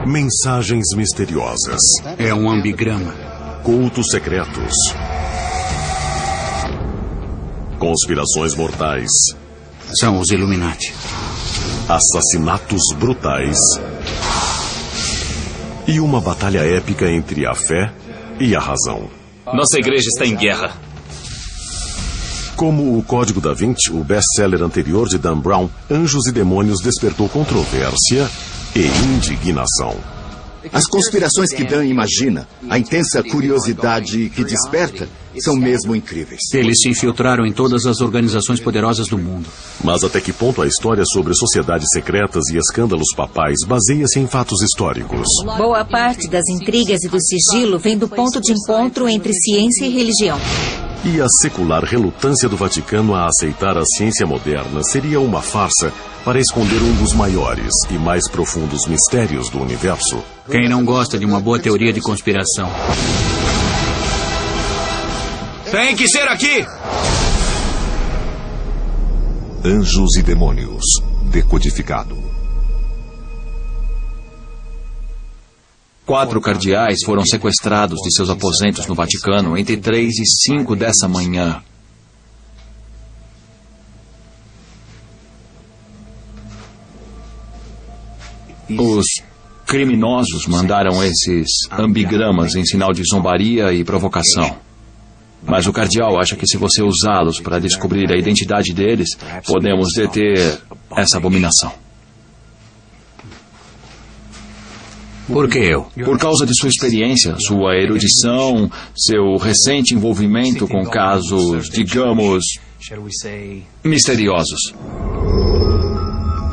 Mensagens misteriosas. É um ambigrama. Cultos secretos. Conspirações mortais. São os Illuminati. Assassinatos brutais. E uma batalha épica entre a fé e a razão. Nossa igreja está em guerra. Como o Código da Vinci, o best-seller anterior de Dan Brown, Anjos e Demônios despertou controvérsia e indignação. As conspirações que Dan imagina, a intensa curiosidade que desperta, são mesmo incríveis. Eles se infiltraram em todas as organizações poderosas do mundo. Mas até que ponto a história sobre sociedades secretas e escândalos papais baseia-se em fatos históricos? Boa parte das intrigas e do sigilo vem do ponto de encontro entre ciência e religião. E a secular relutância do Vaticano a aceitar a ciência moderna seria uma farsa para esconder um dos maiores e mais profundos mistérios do universo. Quem não gosta de uma boa teoria de conspiração? Tem que ser aqui! Anjos e Demônios, decodificado. 4 cardeais foram sequestrados de seus aposentos no Vaticano entre 3 e 5 dessa manhã. Os criminosos mandaram esses ambigramas em sinal de zombaria e provocação. Mas o cardeal acha que se você usá-los para descobrir a identidade deles, podemos deter essa abominação. Por que eu? Por causa de sua experiência, sua erudição, seu recente envolvimento com casos, digamos, misteriosos.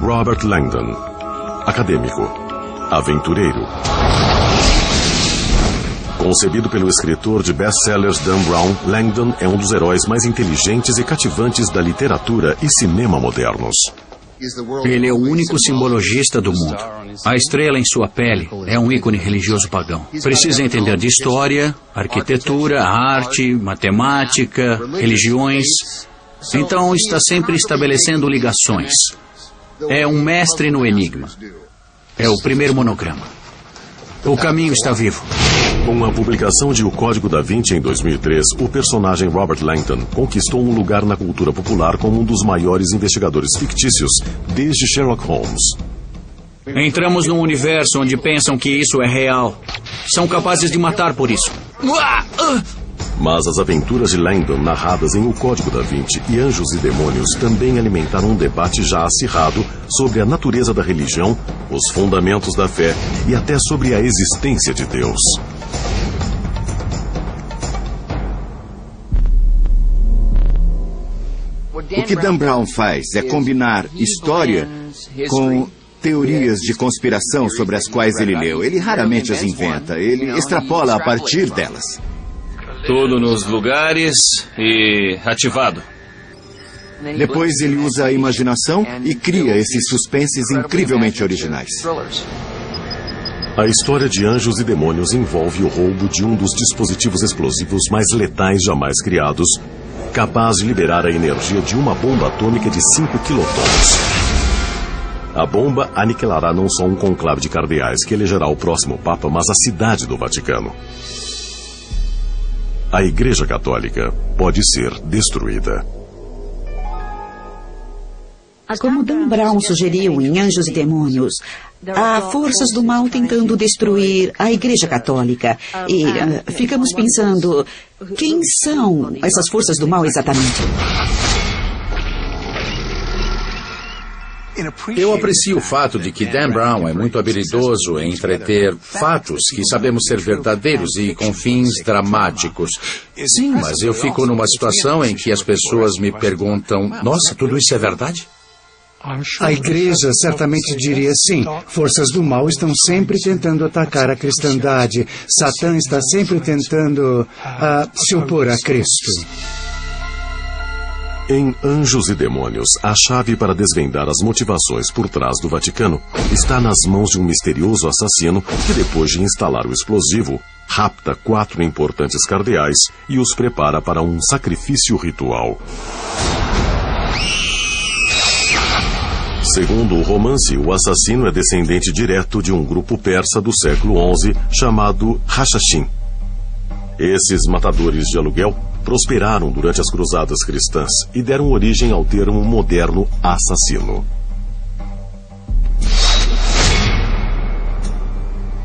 Robert Langdon, acadêmico, aventureiro. Concebido pelo escritor de best-sellers Dan Brown, Langdon é um dos heróis mais inteligentes e cativantes da literatura e cinema modernos. Ele é o único simbologista do mundo. A estrela em sua pele é um ícone religioso pagão. Precisa entender de história, arquitetura, arte, matemática, religiões. Então está sempre estabelecendo ligações. É um mestre no enigma. É o primeiro monograma. O caminho está vivo. Com a publicação de O Código da Vinci em 2003, o personagem Robert Langdon conquistou um lugar na cultura popular como um dos maiores investigadores fictícios desde Sherlock Holmes. Entramos num universo onde pensam que isso é real. São capazes de matar por isso. Mas as aventuras de Langdon narradas em O Código da Vinci e Anjos e Demônios também alimentaram um debate já acirrado sobre a natureza da religião, os fundamentos da fé e até sobre a existência de Deus. O que Dan Brown faz é combinar história com teorias de conspiração sobre as quais ele leu. Ele raramente as inventa, ele extrapola a partir delas. Tudo nos lugares e ativado. Depois ele usa a imaginação e cria esses suspenses incrivelmente originais. A história de Anjos e Demônios envolve o roubo de um dos dispositivos explosivos mais letais jamais criados, capaz de liberar a energia de uma bomba atômica de 5 quilotons. A bomba aniquilará não só um conclave de cardeais que elegerá o próximo Papa, mas a cidade do Vaticano. A Igreja Católica pode ser destruída. Como Dan Brown sugeriu em Anjos e Demônios, há forças do mal tentando destruir a Igreja Católica. E ficamos pensando, quem são essas forças do mal exatamente? Eu aprecio o fato de que Dan Brown é muito habilidoso em entreter fatos que sabemos ser verdadeiros e com fins dramáticos. Sim, mas eu fico numa situação em que as pessoas me perguntam, nossa, tudo isso é verdade? A igreja certamente diria sim. Forças do mal estão sempre tentando atacar a cristandade. Satã está sempre tentando se opor a Cristo. Em Anjos e Demônios, a chave para desvendar as motivações por trás do Vaticano está nas mãos de um misterioso assassino que, depois de instalar o explosivo, rapta 4 importantes cardeais e os prepara para um sacrifício ritual. Segundo o romance, o assassino é descendente direto de um grupo persa do século XI chamado Hashashin. Esses matadores de aluguel prosperaram durante as cruzadas cristãs e deram origem ao termo moderno assassino.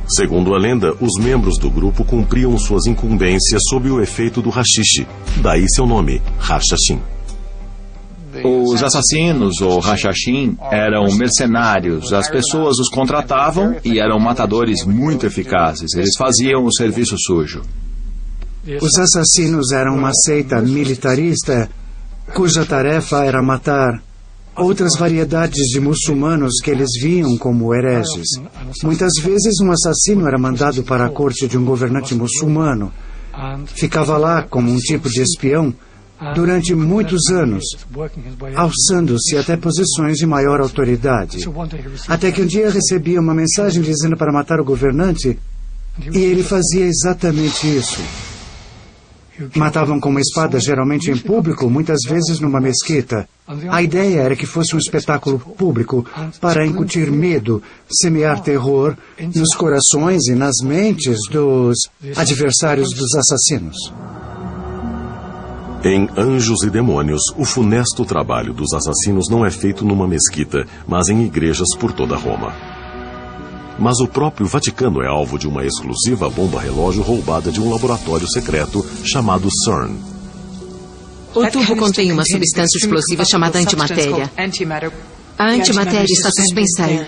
Segundo a lenda, os membros do grupo cumpriam suas incumbências sob o efeito do haxixe, daí seu nome, Hashashin. Os assassinos, ou Hashashin, eram mercenários. As pessoas os contratavam e eram matadores muito eficazes. Eles faziam o serviço sujo. Os assassinos eram uma seita militarista cuja tarefa era matar outras variedades de muçulmanos que eles viam como hereges. Muitas vezes um assassino era mandado para a corte de um governante muçulmano. Ficava lá como um tipo de espião durante muitos anos, alçando-se até posições de maior autoridade. Até que um dia recebia uma mensagem dizendo para matar o governante, e ele fazia exatamente isso. Matavam com uma espada, geralmente em público, muitas vezes numa mesquita. A ideia era que fosse um espetáculo público para incutir medo, semear terror nos corações e nas mentes dos adversários dos assassinos. Em Anjos e Demônios, o funesto trabalho dos assassinos não é feito numa mesquita, mas em igrejas por toda Roma. Mas o próprio Vaticano é alvo de uma exclusiva bomba-relógio roubada de um laboratório secreto chamado CERN. O tubo contém uma substância explosiva chamada antimatéria. A antimatéria está suspensa aí.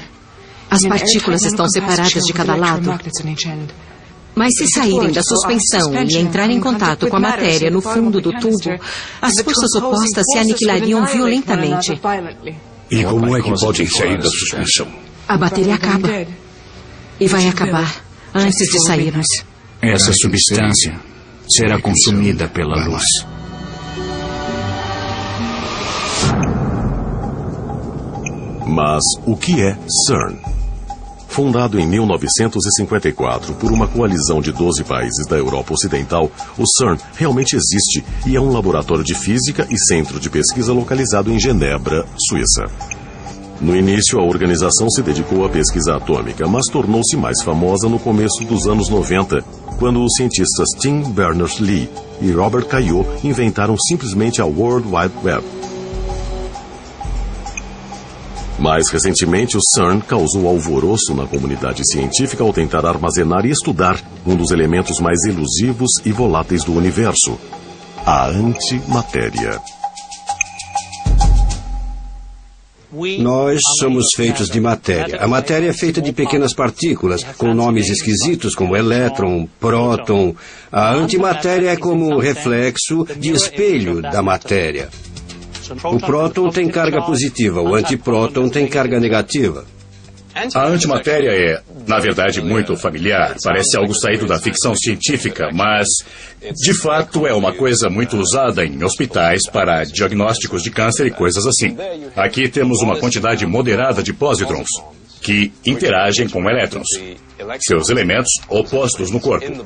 As partículas estão separadas de cada lado. Mas se saírem da suspensão e entrarem em contato com a matéria no fundo do tubo, as forças opostas se aniquilariam violentamente. E como é que podem sair da suspensão? A bateria acaba. E vai acabar antes de sairmos. Essa substância será consumida pela luz. Mas o que é CERN? Fundado em 1954 por uma coalizão de 12 países da Europa Ocidental, o CERN realmente existe e é um laboratório de física e centro de pesquisa localizado em Genebra, Suíça. No início, a organização se dedicou à pesquisa atômica, mas tornou-se mais famosa no começo dos anos 90, quando os cientistas Tim Berners-Lee e Robert Cailliot inventaram simplesmente a World Wide Web. Mais recentemente, o CERN causou alvoroço na comunidade científica ao tentar armazenar e estudar um dos elementos mais elusivos e voláteis do universo, a antimatéria. Nós somos feitos de matéria. A matéria é feita de pequenas partículas, com nomes esquisitos como elétron, próton. A antimatéria é como um reflexo de espelho da matéria. O próton tem carga positiva, o antipróton tem carga negativa. A antimatéria é, na verdade, muito familiar. Parece algo saído da ficção científica, mas, de fato, é uma coisa muito usada em hospitais para diagnósticos de câncer e coisas assim. Aqui temos uma quantidade moderada de pósitrons, que interagem com elétrons, seus elementos opostos no corpo.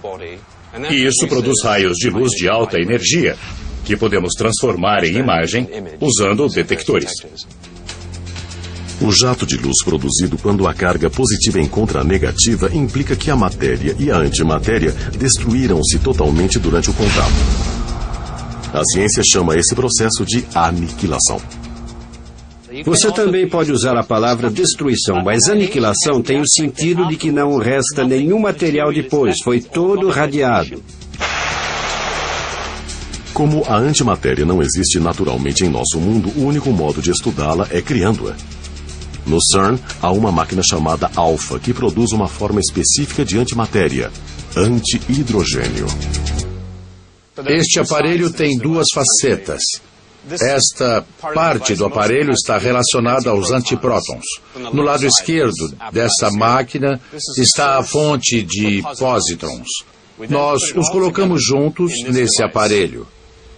E isso produz raios de luz de alta energia, que podemos transformar em imagem usando detectores. O jato de luz produzido quando a carga positiva encontra a negativa implica que a matéria e a antimatéria destruíram-se totalmente durante o contato. A ciência chama esse processo de aniquilação. Você também pode usar a palavra destruição, mas aniquilação tem o sentido de que não resta nenhum material depois, foi todo radiado. Como a antimatéria não existe naturalmente em nosso mundo, o único modo de estudá-la é criando-a. No CERN, há uma máquina chamada Alpha, que produz uma forma específica de antimatéria, anti-hidrogênio. Este aparelho tem duas facetas. Esta parte do aparelho está relacionada aos antiprótons. No lado esquerdo dessa máquina está a fonte de pósitrons. Nós os colocamos juntos nesse aparelho.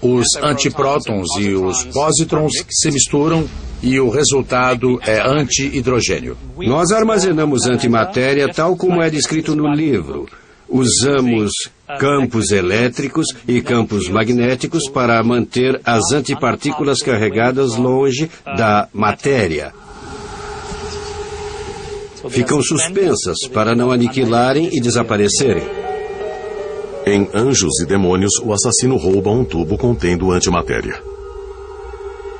Os antiprótons e os pósitrons se misturam e o resultado é anti-hidrogênio. Nós armazenamos antimatéria tal como é descrito no livro. Usamos campos elétricos e campos magnéticos para manter as antipartículas carregadas longe da matéria. ficam suspensas para não aniquilarem e desaparecerem. Em Anjos e Demônios, o assassino rouba um tubo contendo antimatéria.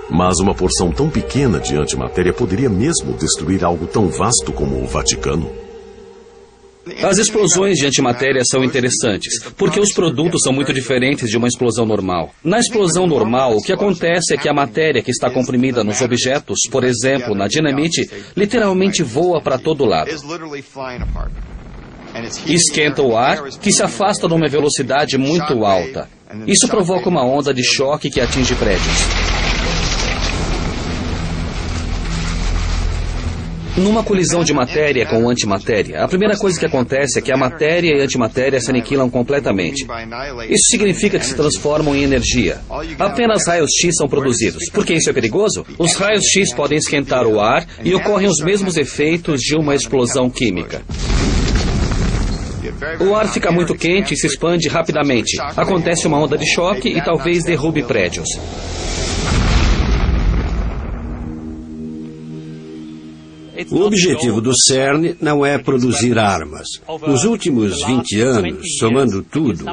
Mas uma porção tão pequena de antimatéria poderia mesmo destruir algo tão vasto como o Vaticano? As explosões de antimatéria são interessantes, porque os produtos são muito diferentes de uma explosão normal. Na explosão normal, o que acontece é que a matéria que está comprimida nos objetos, por exemplo, na dinamite, literalmente voa para todo lado. Esquenta o ar, que se afasta numa velocidade muito alta. Isso provoca uma onda de choque que atinge prédios. Numa colisão de matéria com antimatéria, a primeira coisa que acontece é que a matéria e a antimatéria se aniquilam completamente. Isso significa que se transformam em energia. Apenas raios X são produzidos. Por que isso é perigoso? Os raios X podem esquentar o ar e ocorrem os mesmos efeitos de uma explosão química. O ar fica muito quente e se expande rapidamente. Acontece uma onda de choque e talvez derrube prédios. O objetivo do CERN não é produzir armas. Nos últimos 20 anos, somando tudo,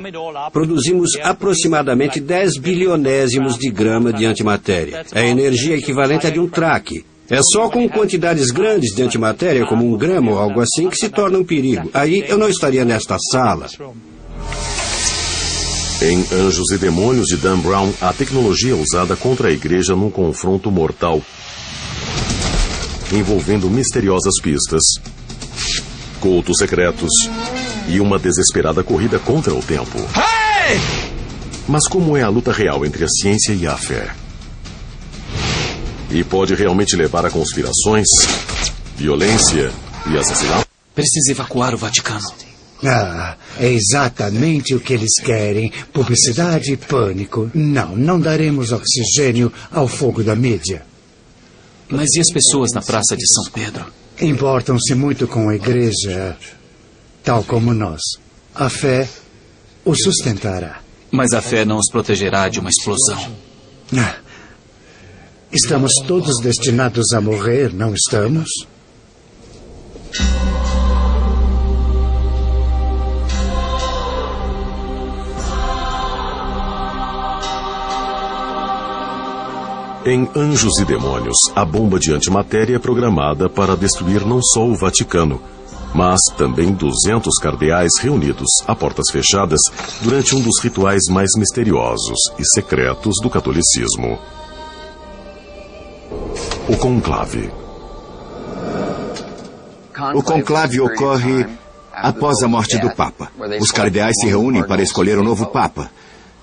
produzimos aproximadamente 10 bilionésimos de grama de antimatéria. É a energia equivalente à de um traque. É só com quantidades grandes de antimatéria, como um grama ou algo assim, que se torna um perigo. Aí eu não estaria nesta sala. Em Anjos e Demônios de Dan Brown, a tecnologia é usada contra a igreja num confronto mortal, envolvendo misteriosas pistas, cultos secretos e uma desesperada corrida contra o tempo. Hey! Mas como é a luta real entre a ciência e a fé? E pode realmente levar a conspirações, violência e assassinato? Precisa evacuar o Vaticano. É exatamente o que eles querem. Publicidade e pânico. Não daremos oxigênio ao fogo da mídia. Mas e as pessoas na Praça de São Pedro? Importam-se muito com a igreja, tal como nós. A fé os sustentará. Mas a fé não os protegerá de uma explosão. Estamos todos destinados a morrer, não estamos? Em Anjos e Demônios, a bomba de antimatéria é programada para destruir não só o Vaticano, mas também 200 cardeais reunidos a portas fechadas durante um dos rituais mais misteriosos e secretos do catolicismo: o conclave. O conclave ocorre após a morte do Papa. Os cardeais se reúnem para escolher o novo Papa.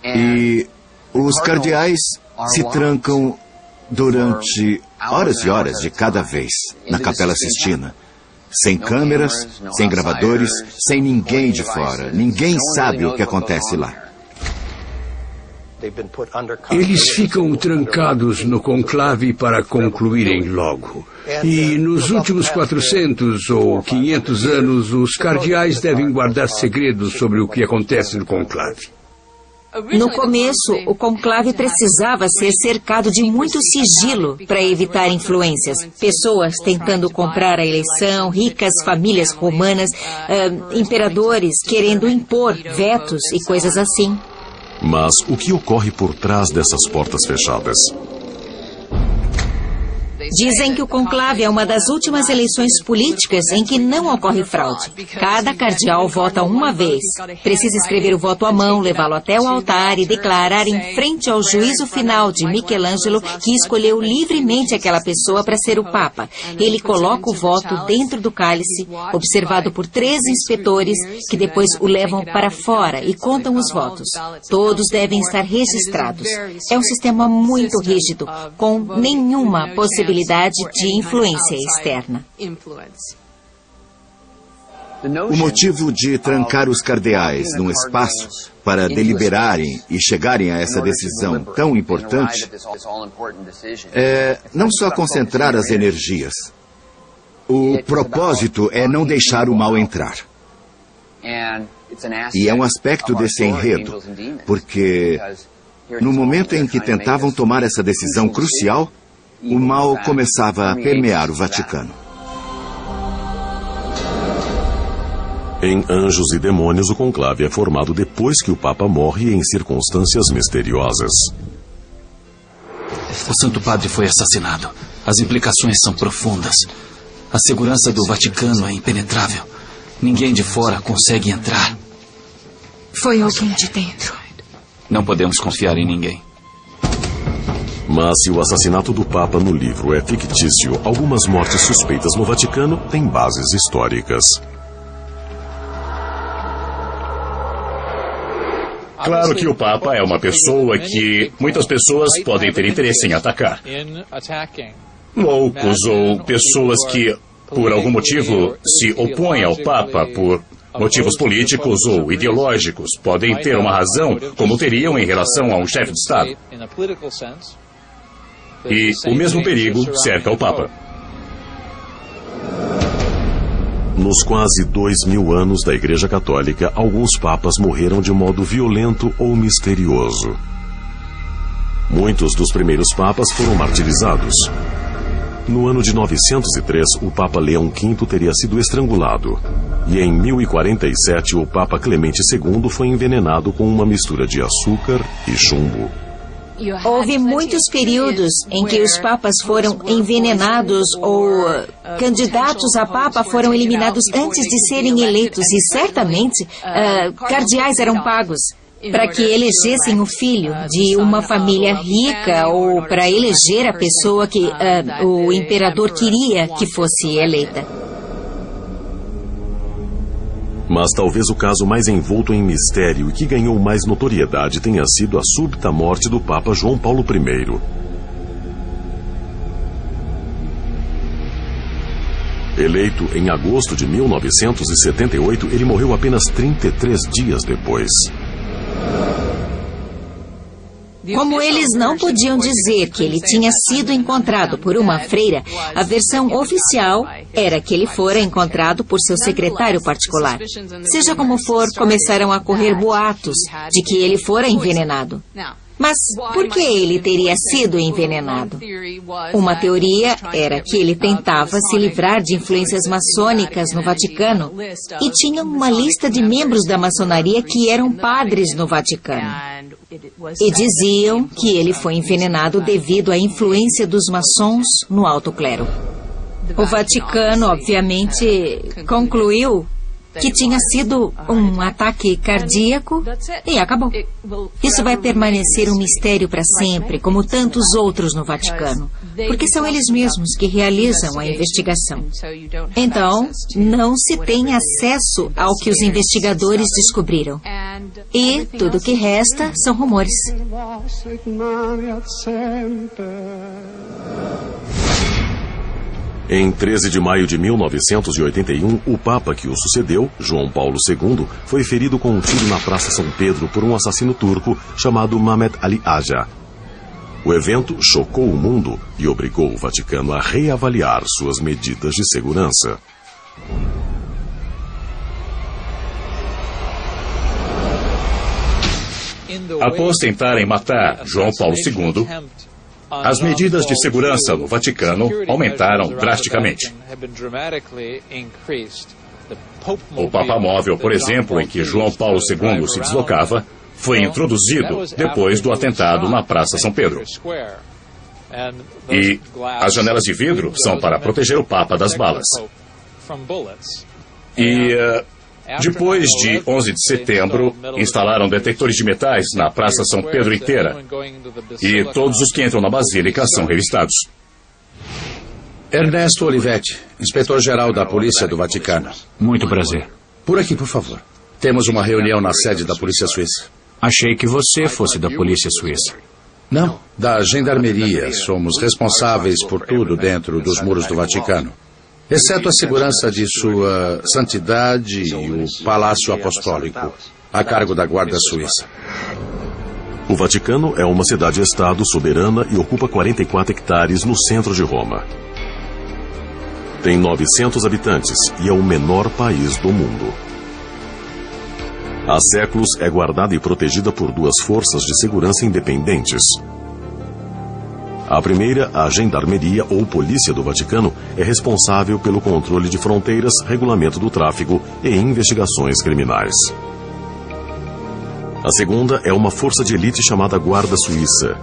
E os cardeais se trancam durante horas e horas de cada vez na Capela Sistina. Sem câmeras, sem gravadores, sem ninguém de fora. Ninguém sabe o que acontece lá. Eles ficam trancados no conclave para concluírem logo. E nos últimos 400 ou 500 anos, os cardeais devem guardar segredos sobre o que acontece no conclave. No começo, o conclave precisava ser cercado de muito sigilo para evitar influências. Pessoas tentando comprar a eleição, ricas famílias romanas, imperadores querendo impor vetos e coisas assim. Mas o que ocorre por trás dessas portas fechadas? Dizem que o conclave é uma das últimas eleições políticas em que não ocorre fraude. Cada cardeal vota uma vez. Precisa escrever o voto à mão, levá-lo até o altar e declarar em frente ao juízo final de Michelangelo que escolheu livremente aquela pessoa para ser o Papa. Ele coloca o voto dentro do cálice, observado por 3 inspetores, que depois o levam para fora e contam os votos. Todos devem estar registrados. É um sistema muito rígido, com nenhuma possibilidade de influência externa. O motivo de trancar os cardeais num espaço para deliberarem e chegarem a essa decisão tão importante é não só concentrar as energias. O propósito é não deixar o mal entrar. E é um aspecto desse enredo, porque no momento em que tentavam tomar essa decisão crucial, o mal começava a permear o Vaticano. Em Anjos e Demônios, o conclave é formado depois que o Papa morre em circunstâncias misteriosas. O Santo Padre foi assassinado. As implicações são profundas. A segurança do Vaticano é impenetrável. Ninguém de fora consegue entrar. Foi alguém de dentro. Não podemos confiar em ninguém. Mas se o assassinato do Papa no livro é fictício, algumas mortes suspeitas no Vaticano têm bases históricas. Claro que o Papa é uma pessoa que muitas pessoas podem ter interesse em atacar. Loucos ou pessoas que, por algum motivo, se opõem ao Papa por motivos políticos ou ideológicos, podem ter uma razão, como teriam em relação a um chefe de Estado. E o mesmo perigo cerca o Papa. Nos quase 2000 anos da Igreja Católica, alguns papas morreram de modo violento ou misterioso. Muitos dos primeiros papas foram martirizados. No ano de 903, o Papa Leão V teria sido estrangulado. E em 1047, o Papa Clemente II foi envenenado com uma mistura de açúcar e chumbo. Houve muitos períodos em que os papas foram envenenados ou candidatos a papa foram eliminados antes de serem eleitos e certamente cardeais eram pagos para que elegessem o filho de uma família rica ou para eleger a pessoa que o imperador queria que fosse eleita. Mas talvez o caso mais envolto em mistério e que ganhou mais notoriedade tenha sido a súbita morte do Papa João Paulo I. Eleito em agosto de 1978, ele morreu apenas 33 dias depois. Como eles não podiam dizer que ele tinha sido encontrado por uma freira, a versão oficial era que ele fora encontrado por seu secretário particular. Seja como for, começaram a correr boatos de que ele fora envenenado. Mas por que ele teria sido envenenado? Uma teoria era que ele tentava se livrar de influências maçônicas no Vaticano e tinha uma lista de membros da maçonaria que eram padres no Vaticano. E diziam que ele foi envenenado devido à influência dos maçons no alto clero. O Vaticano, obviamente, concluiu que tinha sido um ataque cardíaco e acabou. Isso vai permanecer um mistério para sempre, como tantos outros no Vaticano, porque são eles mesmos que realizam a investigação. Então, não se tem acesso ao que os investigadores descobriram. E tudo que resta são rumores. Em 13 de maio de 1981, o Papa que o sucedeu, João Paulo II, foi ferido com um tiro na Praça São Pedro por um assassino turco chamado Mehmet Ali Aja. O evento chocou o mundo e obrigou o Vaticano a reavaliar suas medidas de segurança. Após tentarem matar João Paulo II, as medidas de segurança no Vaticano aumentaram drasticamente. O Papamóvel, por exemplo, em que João Paulo II se deslocava, foi introduzido depois do atentado na Praça São Pedro. E as janelas de vidro são para proteger o Papa das balas. E depois de 11 de setembro, instalaram detectores de metais na Praça São Pedro inteira. E todos os que entram na Basílica são revistados. Ernesto Olivetti, inspetor-geral da Polícia do Vaticano. Muito prazer. Por aqui, por favor. Temos uma reunião na sede da Polícia Suíça. Achei que você fosse da Polícia Suíça. Não, da Gendarmeria. Somos responsáveis por tudo dentro dos muros do Vaticano, exceto a segurança de Sua Santidade e o Palácio Apostólico, a cargo da Guarda Suíça. O Vaticano é uma cidade-estado soberana e ocupa 44 hectares no centro de Roma. Tem 900 habitantes e é o menor país do mundo. Há séculos é guardada e protegida por duas forças de segurança independentes. A primeira, a Gendarmeria ou Polícia do Vaticano, é responsável pelo controle de fronteiras, regulamento do tráfego e investigações criminais. A segunda é uma força de elite chamada Guarda Suíça.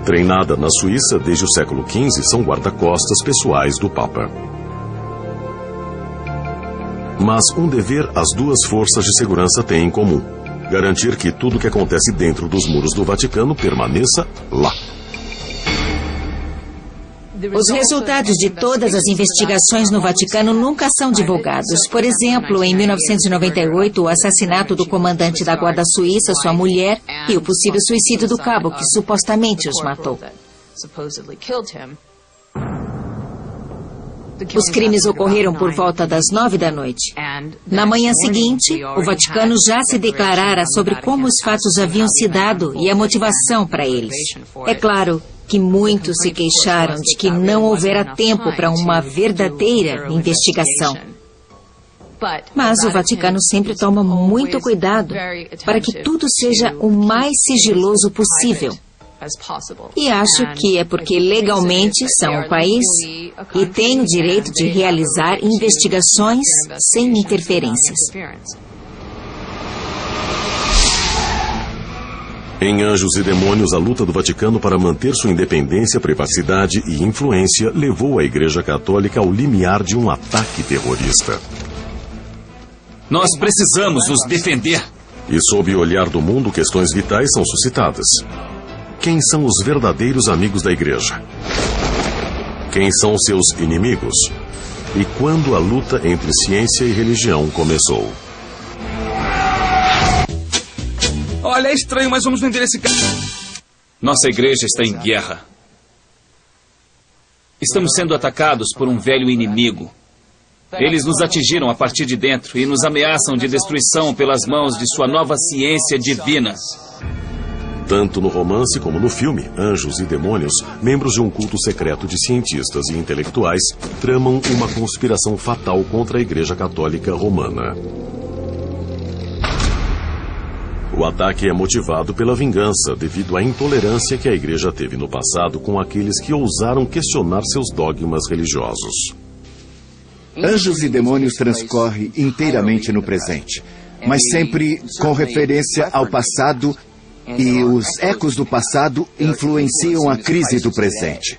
Treinada na Suíça desde o século XV, são guarda-costas pessoais do Papa. Mas um dever as duas forças de segurança têm em comum: garantir que tudo que acontece dentro dos muros do Vaticano permaneça lá. Os resultados de todas as investigações no Vaticano nunca são divulgados. Por exemplo, em 1998, o assassinato do comandante da Guarda Suíça, sua mulher, e o possível suicídio do cabo que supostamente os matou. Os crimes ocorreram por volta das 9 da noite. Na manhã seguinte, o Vaticano já se declarara sobre como os fatos haviam se dado e a motivação para eles. É claro que muitos se queixaram de que não houvera tempo para uma verdadeira investigação. Mas o Vaticano sempre toma muito cuidado para que tudo seja o mais sigiloso possível. E acho que é porque legalmente são um país e têm o direito de realizar investigações sem interferências. Em Anjos e Demônios, a luta do Vaticano para manter sua independência, privacidade e influência levou a Igreja Católica ao limiar de um ataque terrorista. Nós precisamos nos defender. E sob o olhar do mundo, questões vitais são suscitadas. Quem são os verdadeiros amigos da Igreja? Quem são seus inimigos? E quando a luta entre ciência e religião começou? Olha, é estranho, mas vamos vender esse cara. Nossa igreja está em guerra. Estamos sendo atacados por um velho inimigo. Eles nos atingiram a partir de dentro e nos ameaçam de destruição pelas mãos de sua nova ciência divina. Tanto no romance como no filme Anjos e Demônios, membros de um culto secreto de cientistas e intelectuais tramam uma conspiração fatal contra a Igreja Católica Romana. O ataque é motivado pela vingança devido à intolerância que a Igreja teve no passado com aqueles que ousaram questionar seus dogmas religiosos. Anjos e Demônios transcorre inteiramente no presente, mas sempre com referência ao passado, e os ecos do passado influenciam a crise do presente.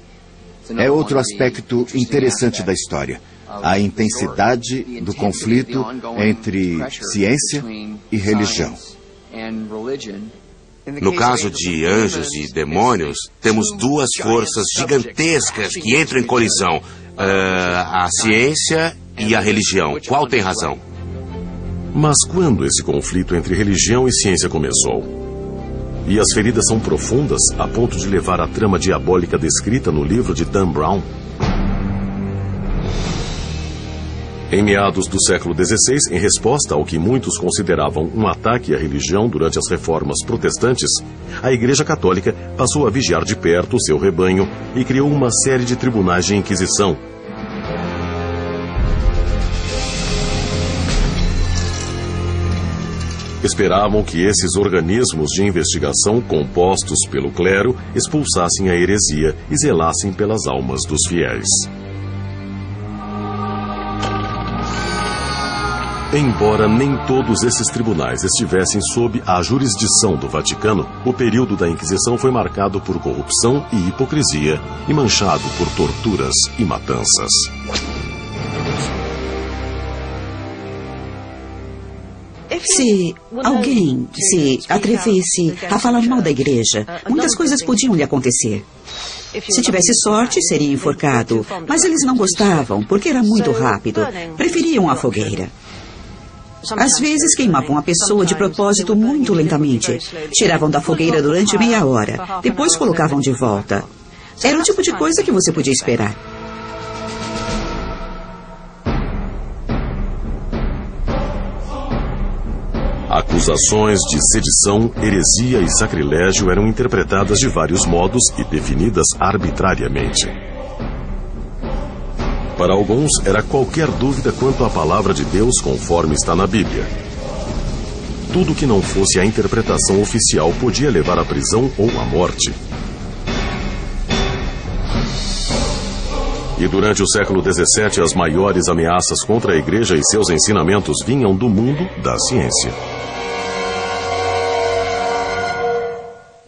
É outro aspecto interessante da história, a intensidade do conflito entre ciência e religião. No caso de Anjos e Demônios, temos duas forças gigantescas que entram em colisão. A ciência e a religião. Qual tem razão? Mas quando esse conflito entre religião e ciência começou? E as feridas são profundas a ponto de levar a trama diabólica descrita no livro de Dan Brown? Em meados do século XVI, em resposta ao que muitos consideravam um ataque à religião durante as reformas protestantes, a Igreja Católica passou a vigiar de perto o seu rebanho e criou uma série de tribunais de inquisição. Esperavam que esses organismos de investigação, compostos pelo clero, expulsassem a heresia e zelassem pelas almas dos fiéis. Embora nem todos esses tribunais estivessem sob a jurisdição do Vaticano, o período da Inquisição foi marcado por corrupção e hipocrisia e manchado por torturas e matanças. Se alguém se atrevesse a falar mal da igreja, muitas coisas podiam lhe acontecer. Se tivesse sorte, seria enforcado, mas eles não gostavam, porque era muito rápido. Preferiam a fogueira. Às vezes queimavam a pessoa de propósito muito lentamente. Tiravam da fogueira durante meia hora. Depois colocavam de volta. Era o tipo de coisa que você podia esperar. Acusações de sedição, heresia e sacrilégio eram interpretadas de vários modos e definidas arbitrariamente. Para alguns, era qualquer dúvida quanto à palavra de Deus conforme está na Bíblia. Tudo que não fosse a interpretação oficial podia levar à prisão ou à morte. E durante o século XVII, as maiores ameaças contra a Igreja e seus ensinamentos vinham do mundo da ciência.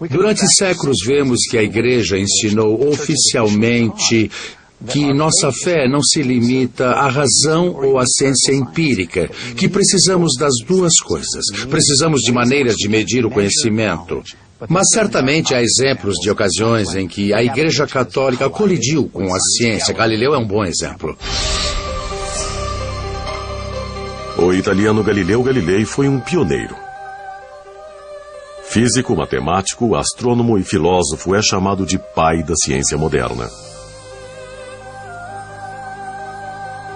Durante séculos vemos que a Igreja ensinou oficialmente que nossa fé não se limita à razão ou à ciência empírica, que precisamos das duas coisas. Precisamos de maneiras de medir o conhecimento. Mas certamente há exemplos de ocasiões em que a Igreja Católica colidiu com a ciência. Galileu é um bom exemplo. O italiano Galileu Galilei foi um pioneiro. Físico, matemático, astrônomo e filósofo, é chamado de pai da ciência moderna.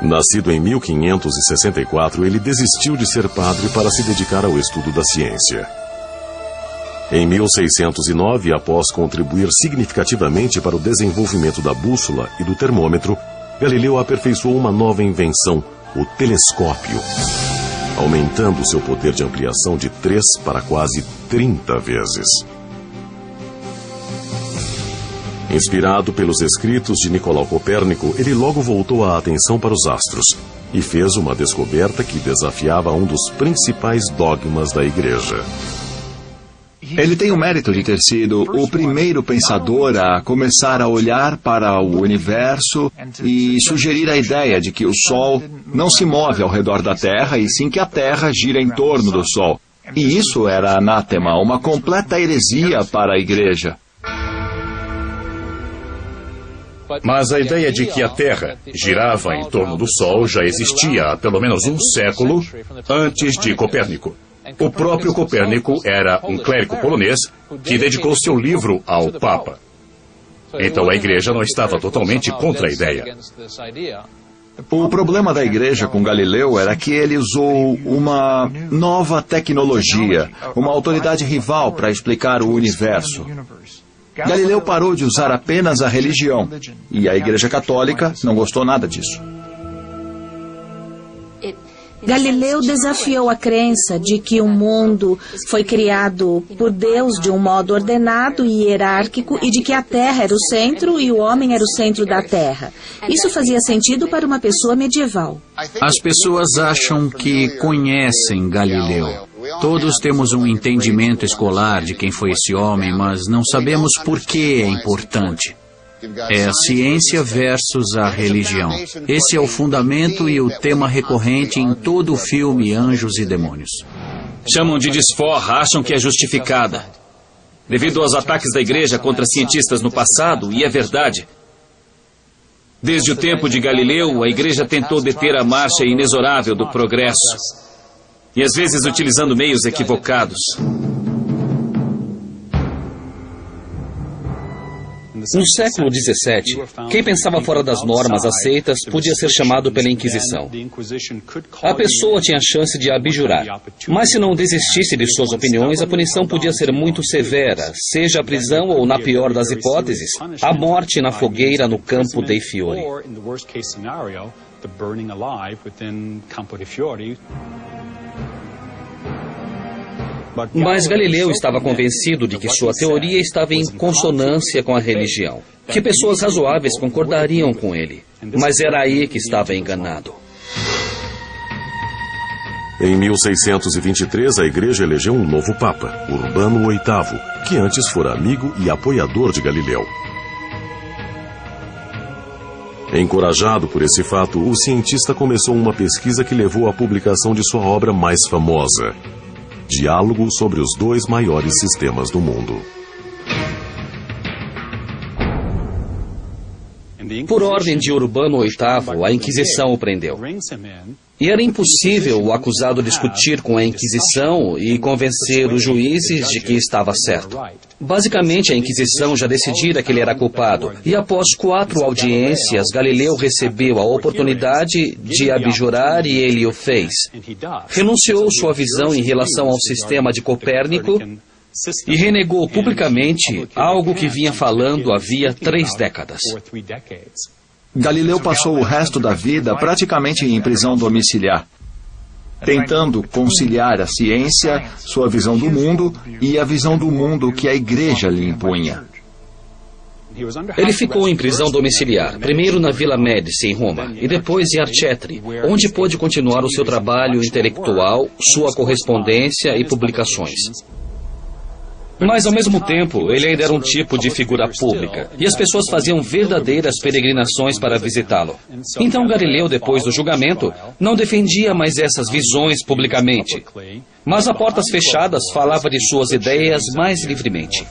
Nascido em 1564, ele desistiu de ser padre para se dedicar ao estudo da ciência. Em 1609, após contribuir significativamente para o desenvolvimento da bússola e do termômetro, Galileu aperfeiçoou uma nova invenção, o telescópio, aumentando seu poder de ampliação de 3 para quase 30 vezes. Inspirado pelos escritos de Nicolau Copérnico, ele logo voltou a atenção para os astros e fez uma descoberta que desafiava um dos principais dogmas da Igreja. Ele tem o mérito de ter sido o primeiro pensador a começar a olhar para o universo e sugerir a ideia de que o Sol não se move ao redor da Terra, e sim que a Terra gira em torno do Sol. E isso era anátema, uma completa heresia para a Igreja. Mas a ideia de que a Terra girava em torno do Sol já existia há pelo menos um século antes de Copérnico. O próprio Copérnico era um clérigo polonês que dedicou seu livro ao Papa. Então a Igreja não estava totalmente contra a ideia. O problema da Igreja com Galileu era que ele usou uma nova tecnologia, uma autoridade rival para explicar o universo. Galileu parou de usar apenas a religião, e a Igreja Católica não gostou nada disso. Galileu desafiou a crença de que o mundo foi criado por Deus de um modo ordenado e hierárquico e de que a Terra era o centro e o homem era o centro da Terra. Isso fazia sentido para uma pessoa medieval. As pessoas acham que conhecem Galileu. Todos temos um entendimento escolar de quem foi esse homem, mas não sabemos por que é importante. É a ciência versus a religião. Esse é o fundamento e o tema recorrente em todo o filme Anjos e Demônios. Chamam de desforra, acham que é justificada. Devido aos ataques da Igreja contra cientistas no passado, e é verdade. Desde o tempo de Galileu, a Igreja tentou deter a marcha inexorável do progresso. E às vezes utilizando meios equivocados. No século XVII, quem pensava fora das normas aceitas podia ser chamado pela Inquisição. A pessoa tinha a chance de abjurar, mas se não desistisse de suas opiniões, a punição podia ser muito severa, seja a prisão ou, na pior das hipóteses, a morte na fogueira no Campo dei Fiori. Mas Galileu estava convencido de que sua teoria estava em consonância com a religião, que pessoas razoáveis concordariam com ele, mas era aí que estava enganado. Em 1623, a Igreja elegeu um novo Papa, Urbano VIII, que antes fora amigo e apoiador de Galileu. Encorajado por esse fato, o cientista começou uma pesquisa que levou à publicação de sua obra mais famosa, Diálogo sobre os dois maiores sistemas do mundo. Por ordem de Urbano VIII, a Inquisição o prendeu. E era impossível o acusado discutir com a Inquisição e convencer os juízes de que estava certo. Basicamente, a Inquisição já decidira que ele era culpado, e após 4 audiências, Galileu recebeu a oportunidade de abjurar e ele o fez. Renunciou sua visão em relação ao sistema de Copérnico e renegou publicamente algo que vinha falando havia 3 décadas. Galileu passou o resto da vida praticamente em prisão domiciliar. tentando conciliar a ciência, sua visão do mundo e a visão do mundo que a igreja lhe impunha. Ele ficou em prisão domiciliar, primeiro na Vila Médici, em Roma, e depois em Arcetri, onde pôde continuar o seu trabalho intelectual, sua correspondência e publicações. Mas, ao mesmo tempo, ele ainda era um tipo de figura pública, e as pessoas faziam verdadeiras peregrinações para visitá-lo. Então, Galileu, depois do julgamento, não defendia mais essas visões publicamente, mas a portas fechadas falava de suas ideias mais livremente.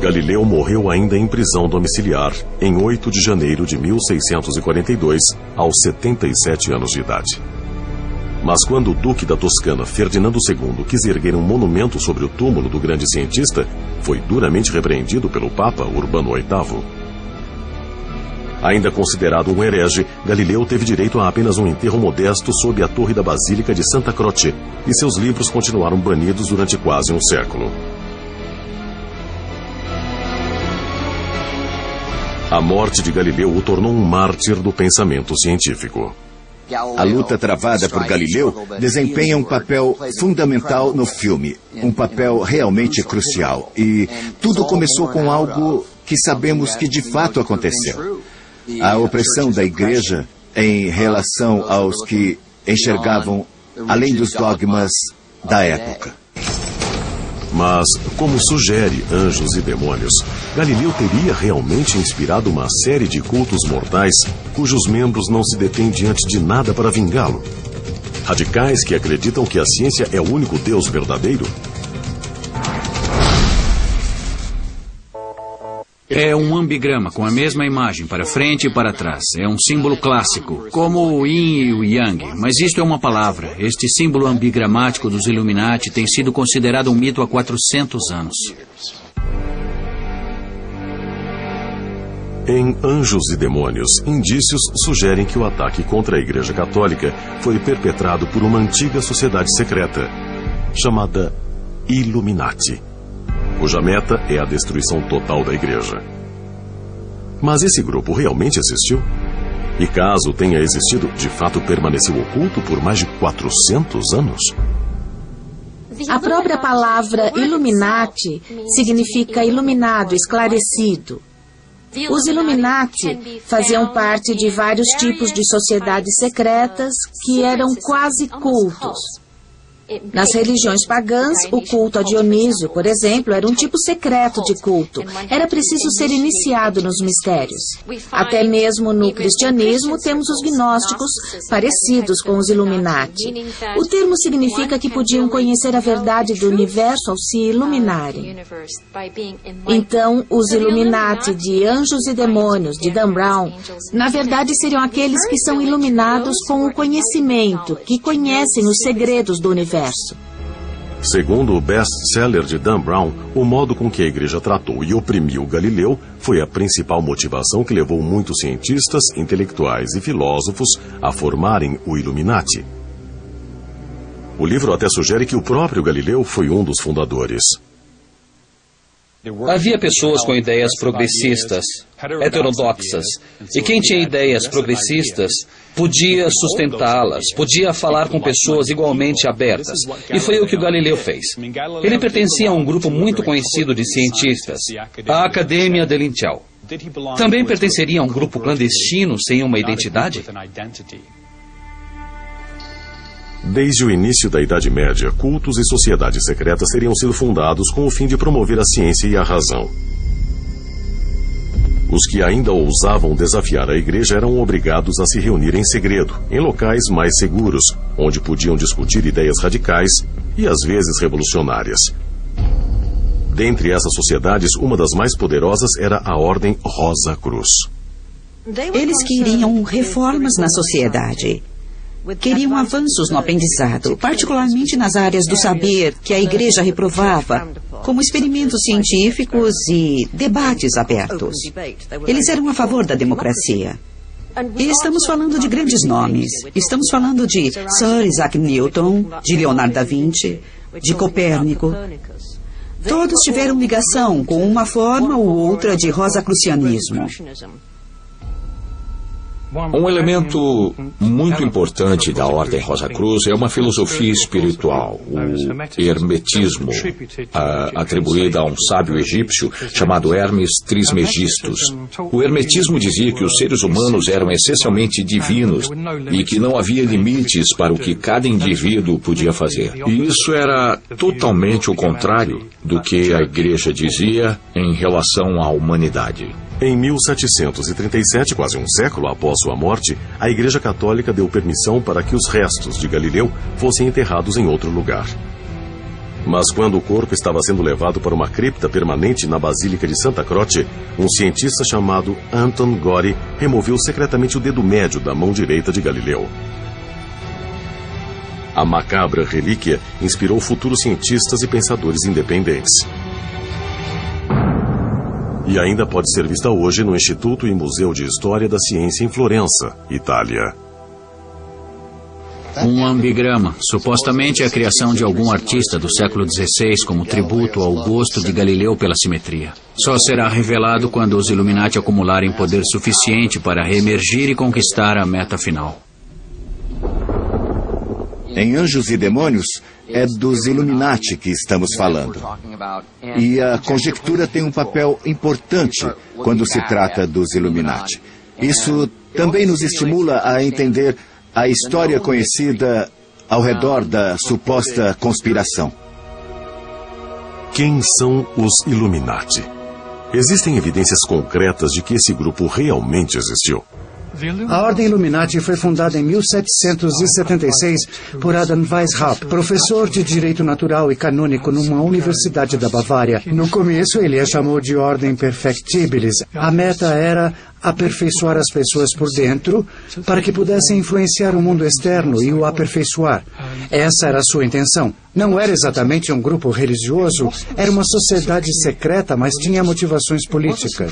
Galileu morreu ainda em prisão domiciliar, em 8 de janeiro de 1642, aos 77 anos de idade. Mas quando o duque da Toscana, Ferdinando II, quis erguer um monumento sobre o túmulo do grande cientista, foi duramente repreendido pelo Papa Urbano VIII. Ainda considerado um herege, Galileu teve direito a apenas um enterro modesto sob a torre da Basílica de Santa Croce, e seus livros continuaram banidos durante quase um século. A morte de Galileu o tornou um mártir do pensamento científico. A luta travada por Galileu desempenha um papel fundamental no filme, um papel realmente crucial. E tudo começou com algo que sabemos que de fato aconteceu. A opressão da igreja em relação aos que enxergavam além dos dogmas da época. Mas, como sugere Anjos e Demônios, Galileu teria realmente inspirado uma série de cultos mortais cujos membros não se detêm diante de nada para vingá-lo? Radicais que acreditam que a ciência é o único Deus verdadeiro? É um ambigrama com a mesma imagem para frente e para trás. É um símbolo clássico, como o Yin e o Yang. Mas isto é uma palavra. Este símbolo ambigramático dos Illuminati tem sido considerado um mito há 400 anos. Em Anjos e Demônios, indícios sugerem que o ataque contra a Igreja Católica foi perpetrado por uma antiga sociedade secreta, chamada Illuminati, cuja meta é a destruição total da Igreja. Mas esse grupo realmente existiu? E caso tenha existido, de fato permaneceu oculto por mais de 400 anos? A própria palavra Illuminati significa iluminado, esclarecido. Os Illuminati faziam parte de vários tipos de sociedades secretas que eram quase cultos. Nas religiões pagãs, o culto a Dionísio, por exemplo, era um tipo secreto de culto. Era preciso ser iniciado nos mistérios. Até mesmo no cristianismo temos os gnósticos, parecidos com os Illuminati. O termo significa que podiam conhecer a verdade do universo ao se iluminarem. Então, os Illuminati de Anjos e Demônios, de Dan Brown, na verdade seriam aqueles que são iluminados com o conhecimento, que conhecem os segredos do universo. Segundo o best-seller de Dan Brown, o modo com que a igreja tratou e oprimiu Galileu foi a principal motivação que levou muitos cientistas, intelectuais e filósofos a formarem o Illuminati. O livro até sugere que o próprio Galileu foi um dos fundadores. Havia pessoas com ideias progressistas, heterodoxas, e quem tinha ideias progressistas podia sustentá-las, podia falar com pessoas igualmente abertas. E foi o que o Galileu fez. Ele pertencia a um grupo muito conhecido de cientistas, a Academia de Linceau. Também pertenceria a um grupo clandestino sem uma identidade? Desde o início da Idade Média, cultos e sociedades secretas teriam sido fundados com o fim de promover a ciência e a razão. Os que ainda ousavam desafiar a igreja eram obrigados a se reunir em segredo, em locais mais seguros, onde podiam discutir ideias radicais e às vezes revolucionárias. Dentre essas sociedades, uma das mais poderosas era a Ordem Rosa Cruz. Eles queriam reformas na sociedade. Queriam avanços no aprendizado, particularmente nas áreas do saber que a igreja reprovava, como experimentos científicos e debates abertos. Eles eram a favor da democracia. E estamos falando de grandes nomes. Estamos falando de Sir Isaac Newton, de Leonardo da Vinci, de Copérnico. Todos tiveram ligação com uma forma ou outra de rosacrucianismo. Um elemento muito importante da Ordem Rosa Cruz é uma filosofia espiritual, o hermetismo, atribuída a um sábio egípcio chamado Hermes Trismegistus. O hermetismo dizia que os seres humanos eram essencialmente divinos e que não havia limites para o que cada indivíduo podia fazer. E isso era totalmente o contrário do que a Igreja dizia em relação à humanidade. Em 1737, quase um século após sua morte, a Igreja Católica deu permissão para que os restos de Galileu fossem enterrados em outro lugar. Mas quando o corpo estava sendo levado para uma cripta permanente na Basílica de Santa Croce, um cientista chamado Anton Gori removeu secretamente o dedo médio da mão direita de Galileu. A macabra relíquia inspirou futuros cientistas e pensadores independentes. E ainda pode ser vista hoje no Instituto e Museu de História da Ciência em Florença, Itália. Um ambigrama, supostamente a criação de algum artista do século XVI como tributo ao gosto de Galileu pela simetria. Só será revelado quando os Illuminati acumularem poder suficiente para reemergir e conquistar a meta final. Em Anjos e Demônios, é dos Illuminati que estamos falando. E a conjectura tem um papel importante quando se trata dos Illuminati. Isso também nos estimula a entender a história conhecida ao redor da suposta conspiração. Quem são os Illuminati? Existem evidências concretas de que esse grupo realmente existiu. A Ordem Illuminati foi fundada em 1776 por Adam Weishaupt, professor de Direito Natural e Canônico numa universidade da Bavária. No começo, ele a chamou de Ordem Perfectibilis. A meta era aperfeiçoar as pessoas por dentro para que pudessem influenciar o mundo externo e o aperfeiçoar. Essa era a sua intenção. Não era exatamente um grupo religioso, era uma sociedade secreta, mas tinha motivações políticas.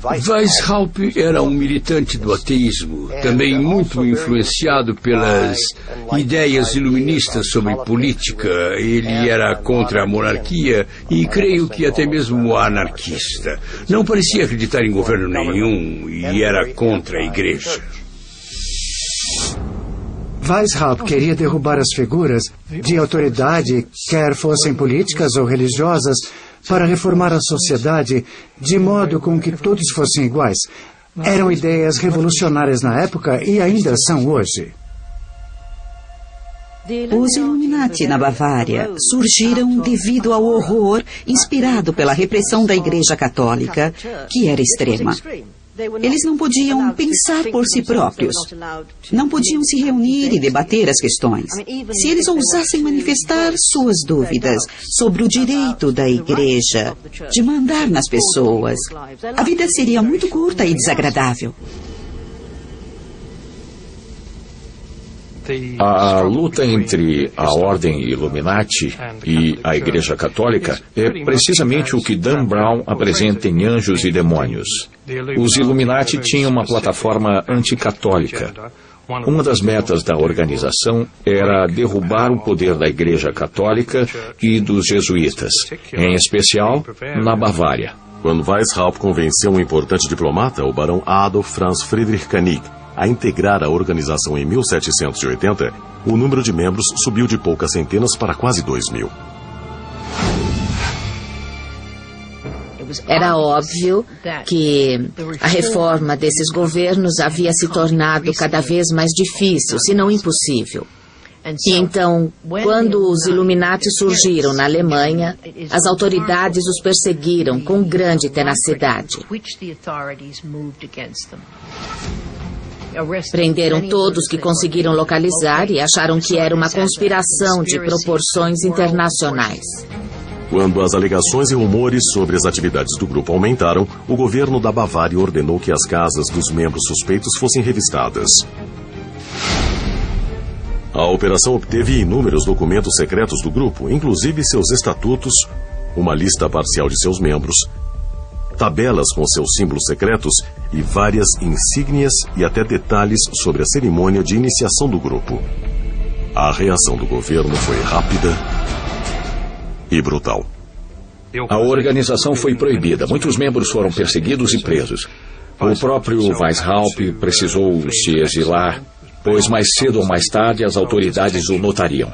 Weishaupt era um militante do ateísmo, também muito influenciado pelas ideias iluministas sobre política. Ele era contra a monarquia e creio que até mesmo anarquista. Não parecia acreditar em governo nenhum e era contra a igreja. Weishaupt queria derrubar as figuras de autoridade, quer fossem políticas ou religiosas, para reformar a sociedade de modo com que todos fossem iguais. Eram ideias revolucionárias na época e ainda são hoje. Os Illuminati na Bavária surgiram devido ao horror inspirado pela repressão da Igreja Católica, que era extrema. Eles não podiam pensar por si próprios. Não podiam se reunir e debater as questões. Se eles ousassem manifestar suas dúvidas sobre o direito da Igreja de mandar nas pessoas, a vida seria muito curta e desagradável. A luta entre a Ordem Illuminati e a Igreja Católica é precisamente o que Dan Brown apresenta em Anjos e Demônios. Os Illuminati tinham uma plataforma anticatólica. Uma das metas da organização era derrubar o poder da Igreja Católica e dos jesuítas, em especial na Bavária. Quando Weishaupt convenceu um importante diplomata, o barão Adolf Franz Friedrich Koenig, a integrar a organização em 1780, o número de membros subiu de poucas centenas para quase 2.000. Era óbvio que a reforma desses governos havia se tornado cada vez mais difícil, se não impossível. E então, quando os Illuminati surgiram na Alemanha, as autoridades os perseguiram com grande tenacidade. Prenderam todos que conseguiram localizar e acharam que era uma conspiração de proporções internacionais. Quando as alegações e rumores sobre as atividades do grupo aumentaram, o governo da Bavária ordenou que as casas dos membros suspeitos fossem revistadas. A operação obteve inúmeros documentos secretos do grupo, inclusive seus estatutos, uma lista parcial de seus membros, tabelas com seus símbolos secretos e várias insígnias e até detalhes sobre a cerimônia de iniciação do grupo. A reação do governo foi rápida e brutal. A organização foi proibida. Muitos membros foram perseguidos e presos. O próprio Weishaupt precisou se exilar, pois mais cedo ou mais tarde as autoridades o notariam.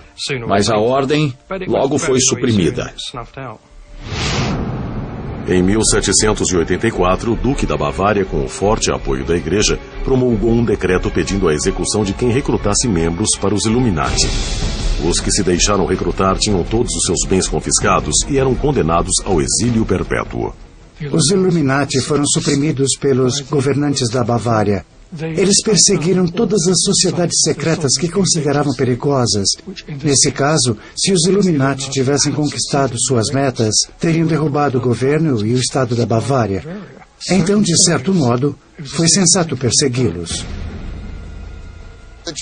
Mas a ordem logo foi suprimida. Em 1784, o Duque da Bavária, com o forte apoio da Igreja, promulgou um decreto pedindo a execução de quem recrutasse membros para os Illuminati. Os que se deixaram recrutar tinham todos os seus bens confiscados e eram condenados ao exílio perpétuo. Os Illuminati foram suprimidos pelos governantes da Bavária. Eles perseguiram todas as sociedades secretas que consideravam perigosas. Nesse caso, se os Illuminati tivessem conquistado suas metas, teriam derrubado o governo e o Estado da Bavária. Então, de certo modo, foi sensato persegui-los.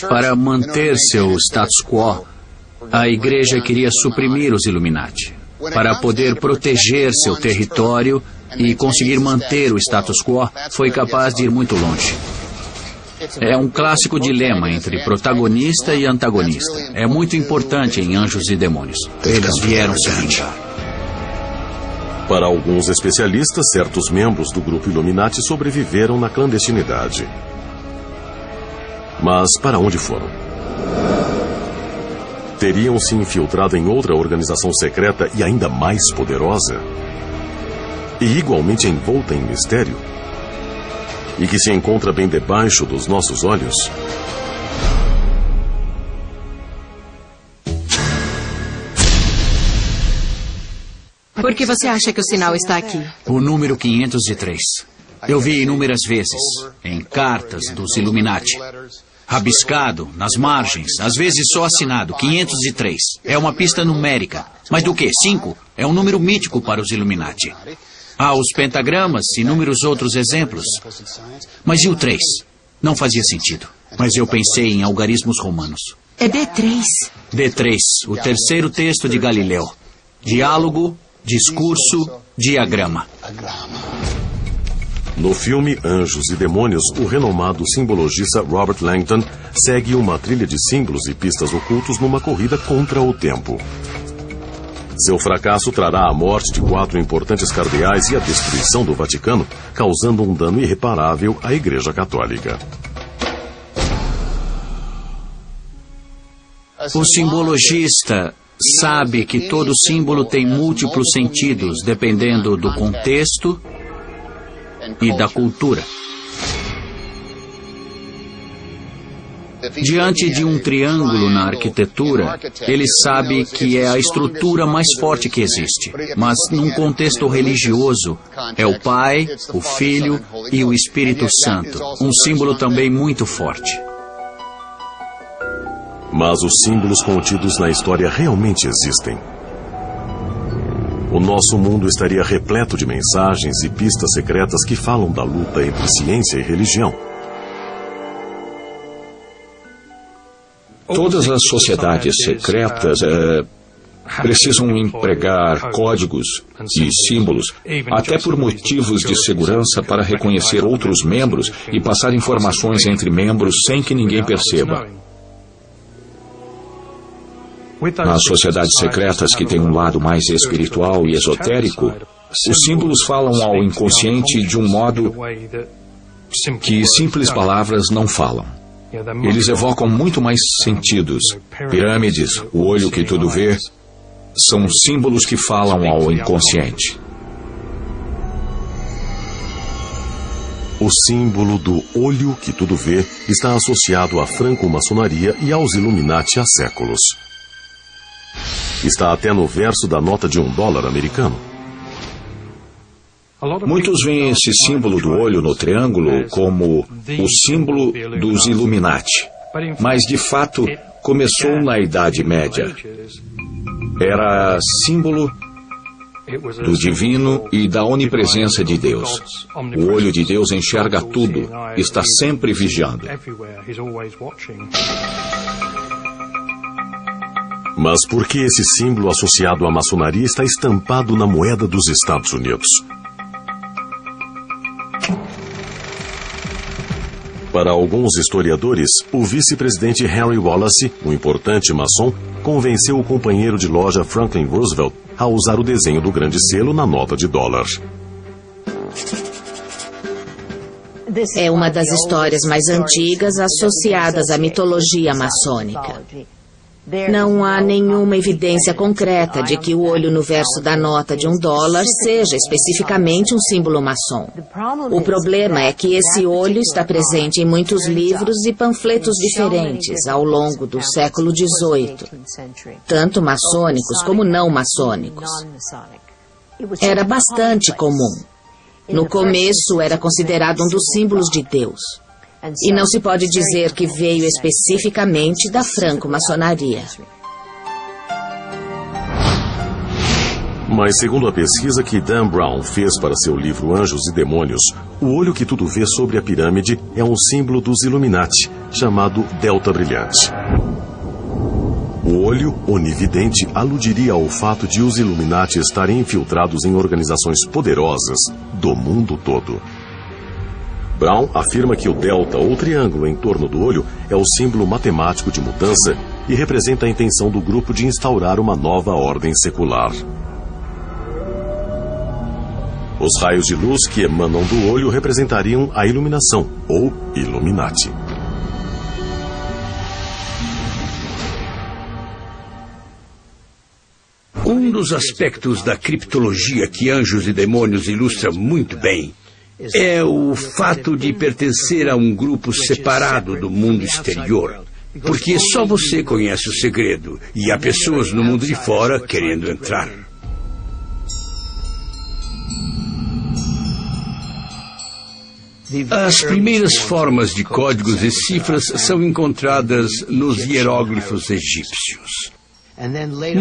Para manter seu status quo, a Igreja queria suprimir os Illuminati. Para poder proteger seu território e conseguir manter o status quo, foi capaz de ir muito longe. É um clássico dilema entre protagonista e antagonista. É muito importante em Anjos e Demônios. Eles vieram se vingar. Para alguns especialistas, certos membros do grupo Illuminati sobreviveram na clandestinidade. Mas para onde foram? Teriam se infiltrado em outra organização secreta e ainda mais poderosa? E igualmente envolta em mistério? E que se encontra bem debaixo dos nossos olhos? Por que você acha que o sinal está aqui? O número 503. Eu vi inúmeras vezes, em cartas dos Illuminati. Rabiscado, nas margens, às vezes só assinado, 503. É uma pista numérica. Mas do que? 5? É um número mítico para os Illuminati. Há os pentagramas e inúmeros outros exemplos. Mas e o 3? Não fazia sentido. Mas eu pensei em algarismos romanos. É D3. D3, o terceiro texto de Galileu. Diálogo, discurso, diagrama. No filme Anjos e Demônios, o renomado simbologista Robert Langdon segue uma trilha de símbolos e pistas ocultos numa corrida contra o tempo. Seu fracasso trará a morte de 4 importantes cardeais e a destruição do Vaticano, causando um dano irreparável à Igreja Católica. O simbologista sabe que todo símbolo tem múltiplos sentidos, dependendo do contexto e da cultura. Diante de um triângulo na arquitetura, ele sabe que é a estrutura mais forte que existe. Mas num contexto religioso, é o Pai, o Filho e o Espírito Santo. Um símbolo também muito forte. Mas os símbolos contidos na história realmente existem. O nosso mundo estaria repleto de mensagens e pistas secretas que falam da luta entre ciência e religião. Todas as sociedades secretas precisam empregar códigos e símbolos, até por motivos de segurança, para reconhecer outros membros e passar informações entre membros sem que ninguém perceba. Nas sociedades secretas que têm um lado mais espiritual e esotérico, os símbolos falam ao inconsciente de um modo que simples palavras não falam. Eles evocam muito mais sentidos. Pirâmides, o olho que tudo vê, são símbolos que falam ao inconsciente. O símbolo do olho que tudo vê está associado à franco-maçonaria e aos Illuminati há séculos. Está até no verso da nota de $1 americano. Muitos veem esse símbolo do olho no triângulo como o símbolo dos Illuminati. Mas, de fato, começou na Idade Média. Era símbolo do divino e da onipresença de Deus. O olho de Deus enxerga tudo, está sempre vigiando. Mas por que esse símbolo associado à maçonaria está estampado na moeda dos Estados Unidos? Para alguns historiadores, o vice-presidente Henry Wallace, um importante maçom, convenceu o companheiro de loja Franklin Roosevelt ao usar o desenho do grande selo na nota de dólar. É uma das histórias mais antigas associadas à mitologia maçônica. Não há nenhuma evidência concreta de que o olho no verso da nota de $1 seja especificamente um símbolo maçom. O problema é que esse olho está presente em muitos livros e panfletos diferentes ao longo do século XVIII, tanto maçônicos como não maçônicos. Era bastante comum. No começo, era considerado um dos símbolos de Deus. E não se pode dizer que veio especificamente da franco-maçonaria. Mas, segundo a pesquisa que Dan Brown fez para seu livro Anjos e Demônios, o olho que tudo vê sobre a pirâmide é um símbolo dos Illuminati, chamado Delta Brilhante. O olho onividente aludiria ao fato de os Illuminati estarem infiltrados em organizações poderosas do mundo todo. Brown afirma que o delta, ou triângulo em torno do olho, é o símbolo matemático de mudança e representa a intenção do grupo de instaurar uma nova ordem secular. Os raios de luz que emanam do olho representariam a iluminação, ou Illuminati. Um dos aspectos da criptologia que Anjos e Demônios ilustra muito bem é o fato de pertencer a um grupo separado do mundo exterior, porque só você conhece o segredo e há pessoas no mundo de fora querendo entrar. As primeiras formas de códigos e cifras são encontradas nos hieróglifos egípcios.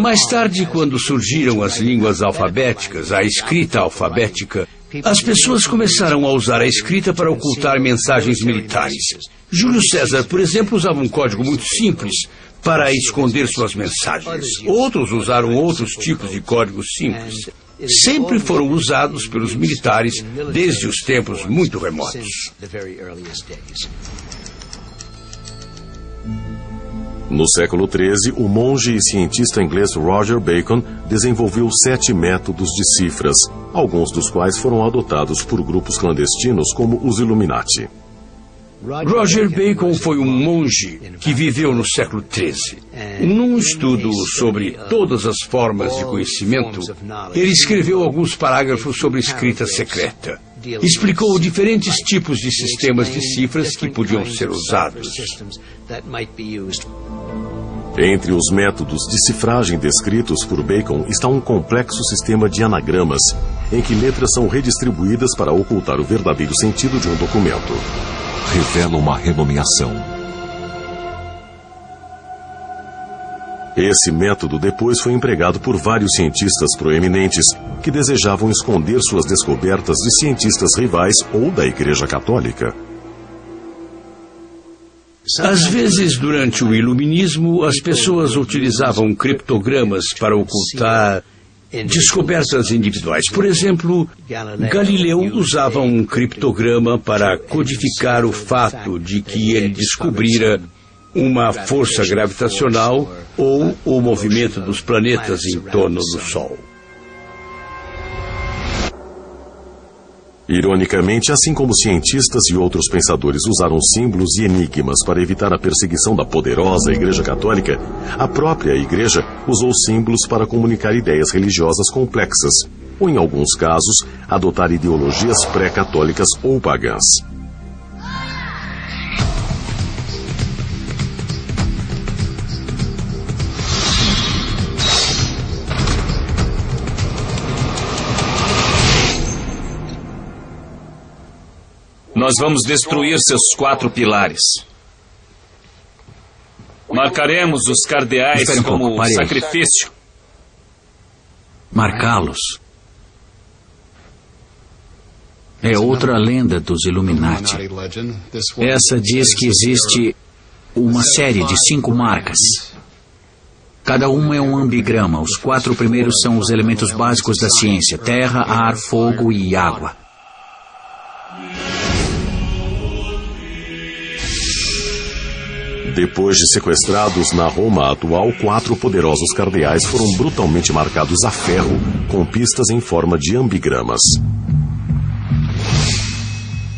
Mais tarde, quando surgiram as línguas alfabéticas, a escrita alfabética, as pessoas começaram a usar a escrita para ocultar mensagens militares. Júlio César, por exemplo, usava um código muito simples para esconder suas mensagens. Outros usaram outros tipos de códigos simples. Sempre foram usados pelos militares desde os tempos muito remotos. No século XIII, o monge e cientista inglês Roger Bacon desenvolveu 7 métodos de cifras, alguns dos quais foram adotados por grupos clandestinos como os Illuminati. Roger Bacon foi um monge que viveu no século XIII. Num estudo sobre todas as formas de conhecimento, ele escreveu alguns parágrafos sobre escrita secreta. Explicou diferentes tipos de sistemas de cifras que podiam ser usados. Entre os métodos de cifragem descritos por Bacon está um complexo sistema de anagramas, em que letras são redistribuídas para ocultar o verdadeiro sentido de um documento. Revela uma renomeação. Esse método depois foi empregado por vários cientistas proeminentes que desejavam esconder suas descobertas de cientistas rivais ou da Igreja Católica. Às vezes, durante o Iluminismo, as pessoas utilizavam criptogramas para ocultar descobertas individuais. Por exemplo, Galileu usava um criptograma para codificar o fato de que ele descobrira uma força gravitacional ou o movimento dos planetas em torno do Sol. Ironicamente, assim como cientistas e outros pensadores usaram símbolos e enigmas para evitar a perseguição da poderosa Igreja Católica, a própria Igreja usou símbolos para comunicar ideias religiosas complexas, ou, em alguns casos, adotar ideologias pré-católicas ou pagãs. Nós vamos destruir seus 4 pilares. Marcaremos os cardeais como sacrifício. Marcá-los. É outra lenda dos Illuminati. Essa diz que existe uma série de 5 marcas. Cada uma é um ambigrama. Os 4 primeiros são os elementos básicos da ciência: terra, ar, fogo e água. Depois de sequestrados na Roma atual, 4 poderosos cardeais foram brutalmente marcados a ferro, com pistas em forma de ambigramas.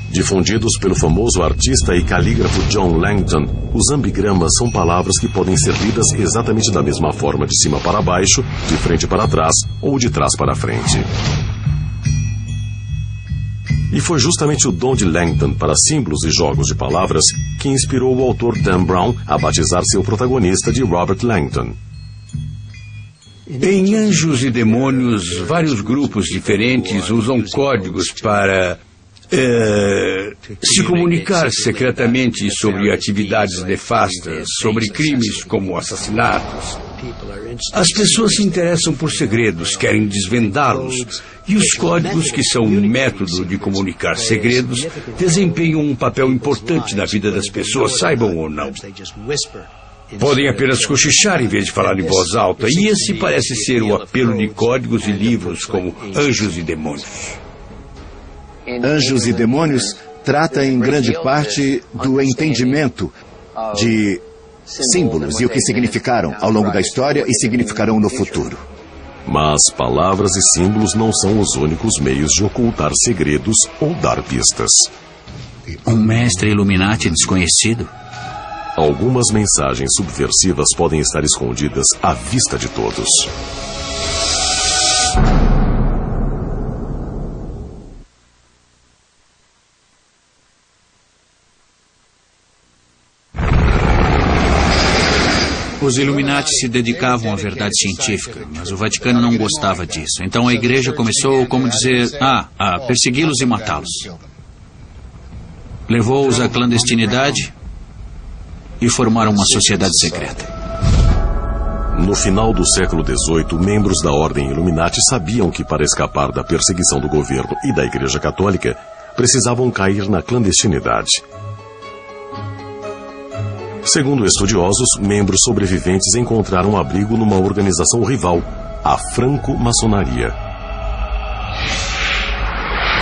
Difundidos pelo famoso artista e calígrafo John Langton, os ambigramas são palavras que podem ser lidas exatamente da mesma forma, de cima para baixo, de frente para trás ou de trás para frente. E foi justamente o dom de Langton para símbolos e jogos de palavras que inspirou o autor Dan Brown a batizar seu protagonista de Robert Langton. Em Anjos e Demônios, vários grupos diferentes usam códigos para se comunicar secretamente sobre atividades nefastas, sobre crimes como assassinatos. As pessoas se interessam por segredos, querem desvendá-los, e os códigos, que são um método de comunicar segredos, desempenham um papel importante na vida das pessoas, saibam ou não. Podem apenas cochichar em vez de falar em voz alta, e esse parece ser o apelo de códigos e livros como Anjos e Demônios. Anjos e Demônios trata em grande parte do entendimento de símbolos e o que significaram ao longo da história e significarão no futuro. Mas palavras e símbolos não são os únicos meios de ocultar segredos ou dar pistas. Um mestre Illuminati desconhecido? Algumas mensagens subversivas podem estar escondidas à vista de todos. Os Illuminati se dedicavam à verdade científica, mas o Vaticano não gostava disso. Então a igreja começou, a persegui-los e matá-los. Levou-os à clandestinidade e formaram uma sociedade secreta. No final do século XVIII, membros da Ordem Illuminati sabiam que para escapar da perseguição do governo e da Igreja Católica, precisavam cair na clandestinidade. Segundo estudiosos, membros sobreviventes encontraram abrigo numa organização rival, a Franco-Maçonaria.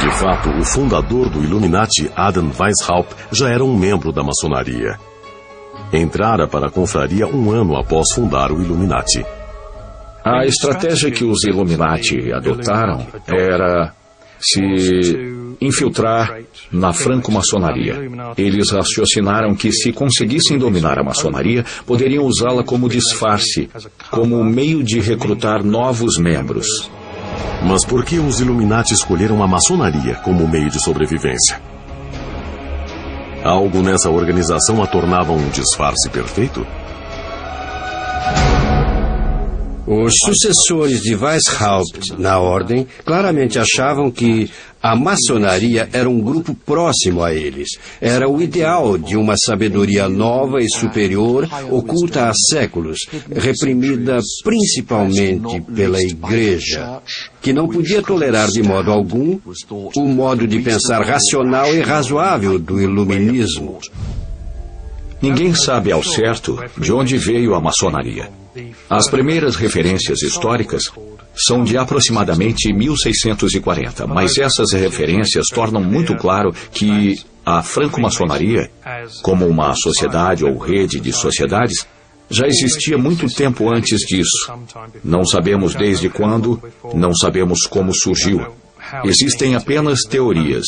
De fato, o fundador do Illuminati, Adam Weishaupt, já era um membro da maçonaria. Entrara para a confraria um ano após fundar o Illuminati. A estratégia que os Illuminati adotaram era se infiltrar na franco-maçonaria. Eles raciocinaram que, se conseguissem dominar a maçonaria, poderiam usá-la como disfarce, como meio de recrutar novos membros. Mas por que os Illuminati escolheram a maçonaria como meio de sobrevivência? Algo nessa organização a tornava um disfarce perfeito? Os sucessores de Weishaupt na ordem claramente achavam que a maçonaria era um grupo próximo a eles. Era o ideal de uma sabedoria nova e superior, oculta há séculos, reprimida principalmente pela Igreja, que não podia tolerar de modo algum o modo de pensar racional e razoável do iluminismo. Ninguém sabe ao certo de onde veio a maçonaria. As primeiras referências históricas são de aproximadamente 1640, mas essas referências tornam muito claro que a franco-maçonaria, como uma sociedade ou rede de sociedades, já existia muito tempo antes disso. Não sabemos desde quando, não sabemos como surgiu. Existem apenas teorias.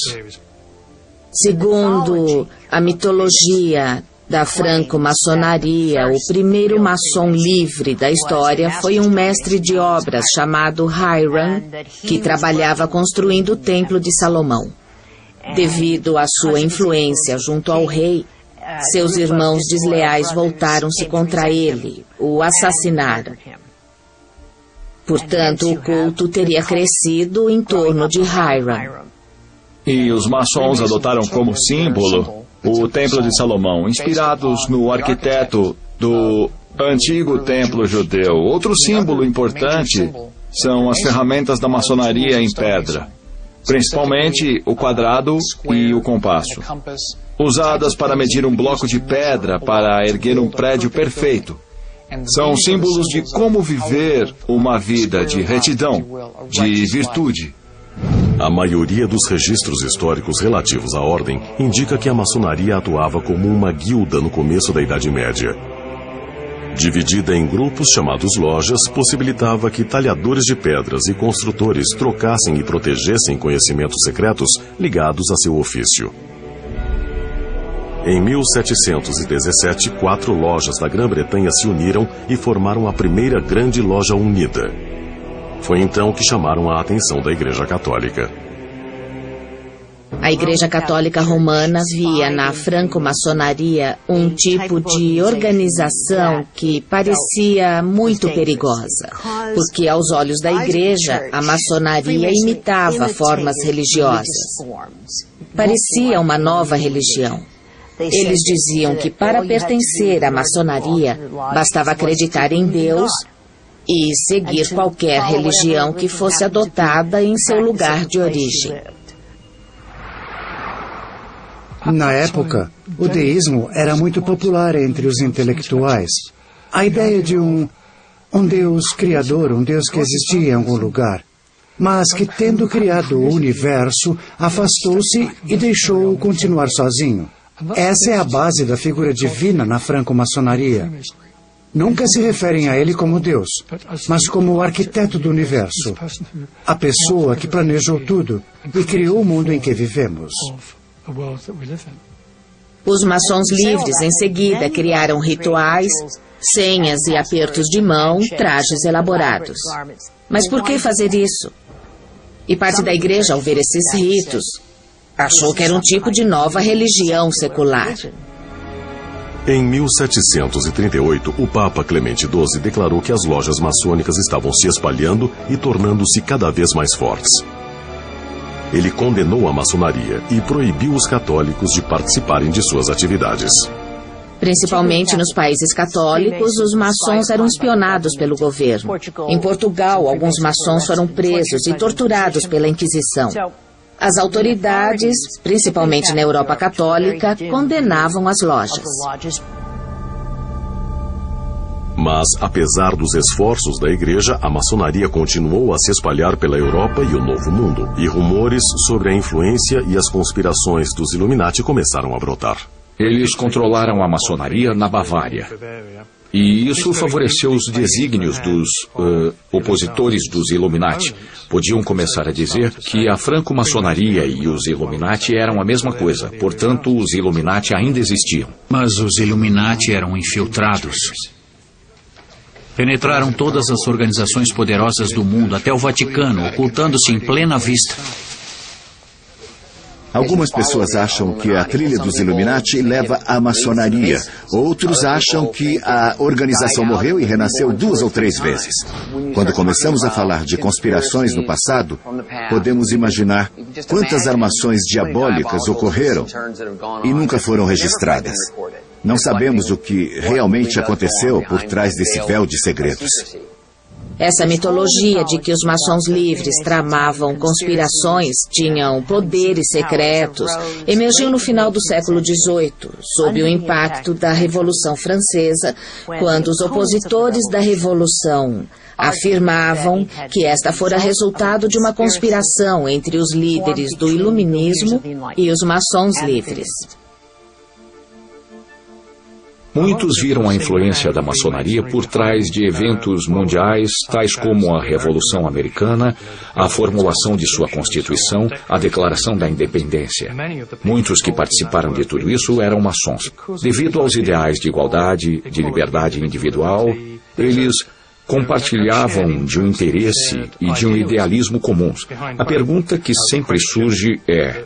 Segundo a mitologia da franco-maçonaria, o primeiro maçom livre da história foi um mestre de obras chamado Hiram, que trabalhava construindo o Templo de Salomão. Devido à sua influência junto ao rei, seus irmãos desleais voltaram-se contra ele, o assassinaram. Portanto, o culto teria crescido em torno de Hiram. E os maçons adotaram como símbolo o Templo de Salomão, inspirados no arquiteto do antigo templo judeu. Outro símbolo importante são as ferramentas da maçonaria em pedra, principalmente o quadrado e o compasso, usadas para medir um bloco de pedra para erguer um prédio perfeito. São símbolos de como viver uma vida de retidão, de virtude. A maioria dos registros históricos relativos à ordem indica que a maçonaria atuava como uma guilda no começo da Idade Média. Dividida em grupos chamados lojas, possibilitava que talhadores de pedras e construtores trocassem e protegessem conhecimentos secretos ligados a seu ofício. Em 1717, 4 lojas da Grã-Bretanha se uniram e formaram a primeira grande loja unida. Foi então que chamaram a atenção da Igreja Católica. A Igreja Católica Romana via na franco-maçonaria um tipo de organização que parecia muito perigosa, porque aos olhos da Igreja, a maçonaria imitava formas religiosas. Parecia uma nova religião. Eles diziam que para pertencer à maçonaria, bastava acreditar em Deus e seguir qualquer religião que fosse adotada em seu lugar de origem. Na época, o deísmo era muito popular entre os intelectuais. A ideia de um Deus criador, um Deus que existia em algum lugar, mas que, tendo criado o universo, afastou-se e deixou-o continuar sozinho. Essa é a base da figura divina na franco-maçonaria. Nunca se referem a ele como Deus, mas como o arquiteto do universo, a pessoa que planejou tudo e criou o mundo em que vivemos. Os maçons livres, em seguida, criaram rituais, senhas e apertos de mão, trajes elaborados. Mas por que fazer isso? E parte da igreja, ao ver esses ritos, achou que era um tipo de nova religião secular. Em 1738, o Papa Clemente XII declarou que as lojas maçônicas estavam se espalhando e tornando-se cada vez mais fortes. Ele condenou a maçonaria e proibiu os católicos de participarem de suas atividades. Principalmente nos países católicos, os maçons eram espionados pelo governo. Em Portugal, alguns maçons foram presos e torturados pela Inquisição. As autoridades, principalmente na Europa Católica, condenavam as lojas. Mas, apesar dos esforços da Igreja, a maçonaria continuou a se espalhar pela Europa e o Novo Mundo, e rumores sobre a influência e as conspirações dos Illuminati começaram a brotar. Eles controlaram a maçonaria na Bavária. E isso favoreceu os desígnios dos opositores dos Illuminati. Podiam começar a dizer que a franco-maçonaria e os Illuminati eram a mesma coisa. Portanto, os Illuminati ainda existiam. Mas os Illuminati eram infiltrados. Penetraram todas as organizações poderosas do mundo, até o Vaticano, ocultando-se em plena vista. Algumas pessoas acham que a trilha dos Illuminati leva à maçonaria. Outros acham que a organização morreu e renasceu 2 ou 3 vezes. Quando começamos a falar de conspirações no passado, podemos imaginar quantas armações diabólicas ocorreram e nunca foram registradas. Não sabemos o que realmente aconteceu por trás desse véu de segredos. Essa mitologia de que os maçons livres tramavam conspirações, tinham poderes secretos, emergiu no final do século XVIII, sob o impacto da Revolução Francesa, quando os opositores da Revolução afirmavam que esta fora resultado de uma conspiração entre os líderes do Iluminismo e os maçons livres. Muitos viram a influência da maçonaria por trás de eventos mundiais, tais como a Revolução Americana, a formulação de sua Constituição, a Declaração da Independência. Muitos que participaram de tudo isso eram maçons. Devido aos ideais de igualdade, de liberdade individual, eles compartilhavam de um interesse e de um idealismo comuns. A pergunta que sempre surge é: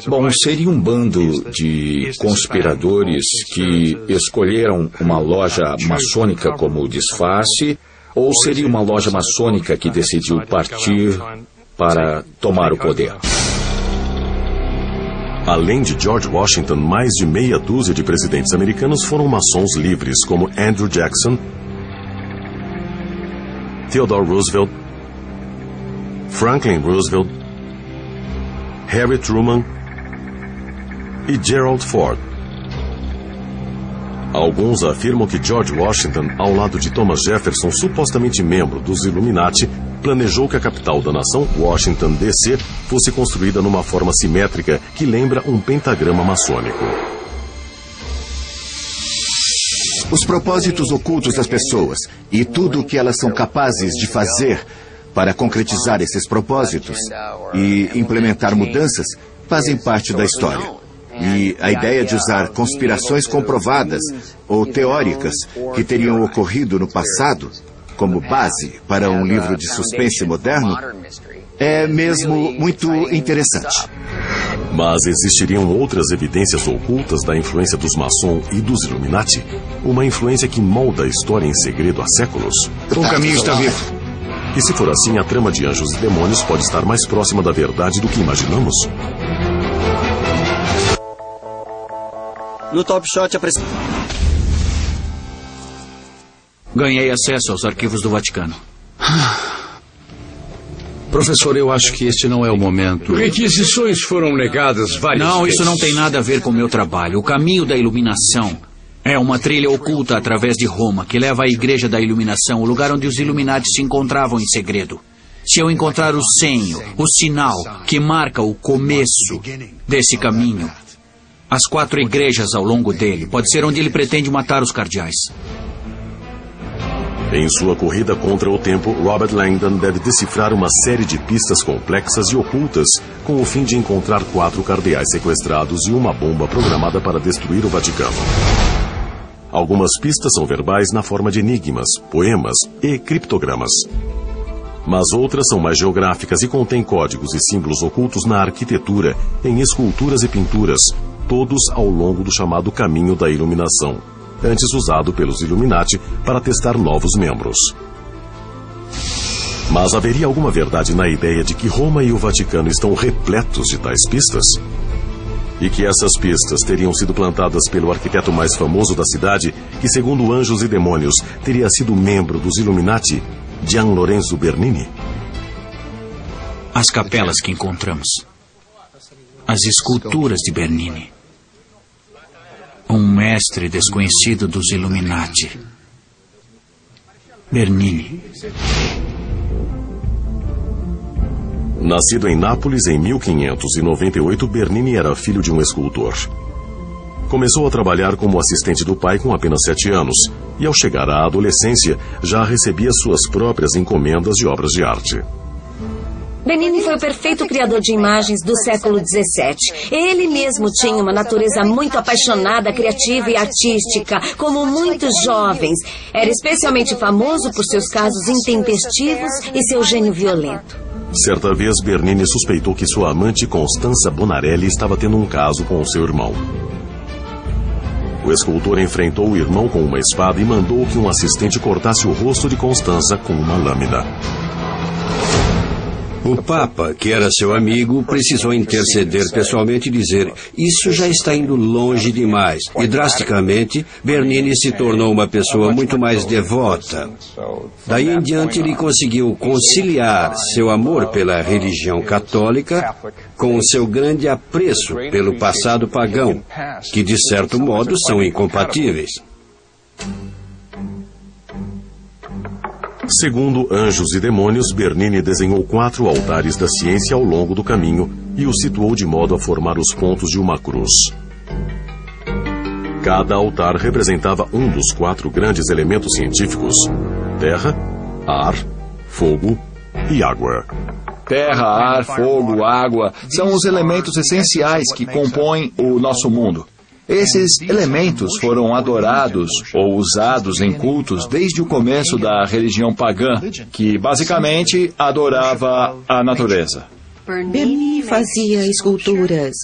bom, seria um bando de conspiradores que escolheram uma loja maçônica como disfarce, ou seria uma loja maçônica que decidiu partir para tomar o poder? Além de George Washington, mais de meia dúzia de presidentes americanos foram maçons livres, como Andrew Jackson, Theodore Roosevelt, Franklin Roosevelt, Harry Truman e Gerald Ford. Alguns afirmam que George Washington, ao lado de Thomas Jefferson, supostamente membro dos Illuminati, planejou que a capital da nação, Washington, D.C., fosse construída numa forma simétrica que lembra um pentagrama maçônico. Os propósitos ocultos das pessoas e tudo o que elas são capazes de fazer para concretizar esses propósitos e implementar mudanças fazem parte da história. E a ideia de usar conspirações comprovadas ou teóricas que teriam ocorrido no passado como base para um livro de suspense moderno é mesmo muito interessante. Mas existiriam outras evidências ocultas da influência dos maçons e dos Illuminati? Uma influência que molda a história em segredo há séculos? O caminho está vivo. E se for assim, a trama de Anjos e Demônios pode estar mais próxima da verdade do que imaginamos? No Top Shot Ganhei acesso aos arquivos do Vaticano. Professor, eu acho que este não é o momento. Requisições foram negadas várias vezes. Não, isso não tem nada a ver com o meu trabalho. O caminho da iluminação é uma trilha oculta através de Roma que leva à Igreja da Iluminação, o lugar onde os Illuminati se encontravam em segredo. Se eu encontrar o senho, o sinal que marca o começo desse caminho, as 4 igrejas ao longo dele, pode ser onde ele pretende matar os cardeais. Em sua corrida contra o tempo, Robert Langdon deve decifrar uma série de pistas complexas e ocultas com o fim de encontrar 4 cardeais sequestrados e uma bomba programada para destruir o Vaticano. Algumas pistas são verbais na forma de enigmas, poemas e criptogramas. Mas outras são mais geográficas e contêm códigos e símbolos ocultos na arquitetura, em esculturas e pinturas, todos ao longo do chamado Caminho da Iluminação, antes usado pelos Illuminati para testar novos membros. Mas haveria alguma verdade na ideia de que Roma e o Vaticano estão repletos de tais pistas? E que essas pistas teriam sido plantadas pelo arquiteto mais famoso da cidade, que, segundo Anjos e Demônios, teria sido membro dos Illuminati, Gian Lorenzo Bernini? As capelas que encontramos, as esculturas de Bernini, um mestre desconhecido dos Illuminati. Bernini. Nascido em Nápoles em 1598, Bernini era filho de um escultor. Começou a trabalhar como assistente do pai com apenas 7 anos, e ao chegar à adolescência, já recebia suas próprias encomendas de obras de arte. Bernini foi o perfeito criador de imagens do século XVII. Ele mesmo tinha uma natureza muito apaixonada, criativa e artística, como muitos jovens. Era especialmente famoso por seus casos intempestivos e seu gênio violento. Certa vez, Bernini suspeitou que sua amante Constanza Bonarelli estava tendo um caso com seu irmão. O escultor enfrentou o irmão com uma espada e mandou que um assistente cortasse o rosto de Constanza com uma lâmina. O Papa, que era seu amigo, precisou interceder pessoalmente e dizer: isso já está indo longe demais. E drasticamente, Bernini se tornou uma pessoa muito mais devota. Daí em diante, ele conseguiu conciliar seu amor pela religião católica com o seu grande apreço pelo passado pagão, que de certo modo são incompatíveis. Segundo Anjos e Demônios, Bernini desenhou 4 altares da ciência ao longo do caminho e os situou de modo a formar os pontos de uma cruz. Cada altar representava um dos 4 grandes elementos científicos: terra, ar, fogo e água. Terra, ar, fogo, água são os elementos essenciais que compõem o nosso mundo. Esses elementos foram adorados ou usados em cultos desde o começo da religião pagã, que basicamente adorava a natureza. Bernini fazia esculturas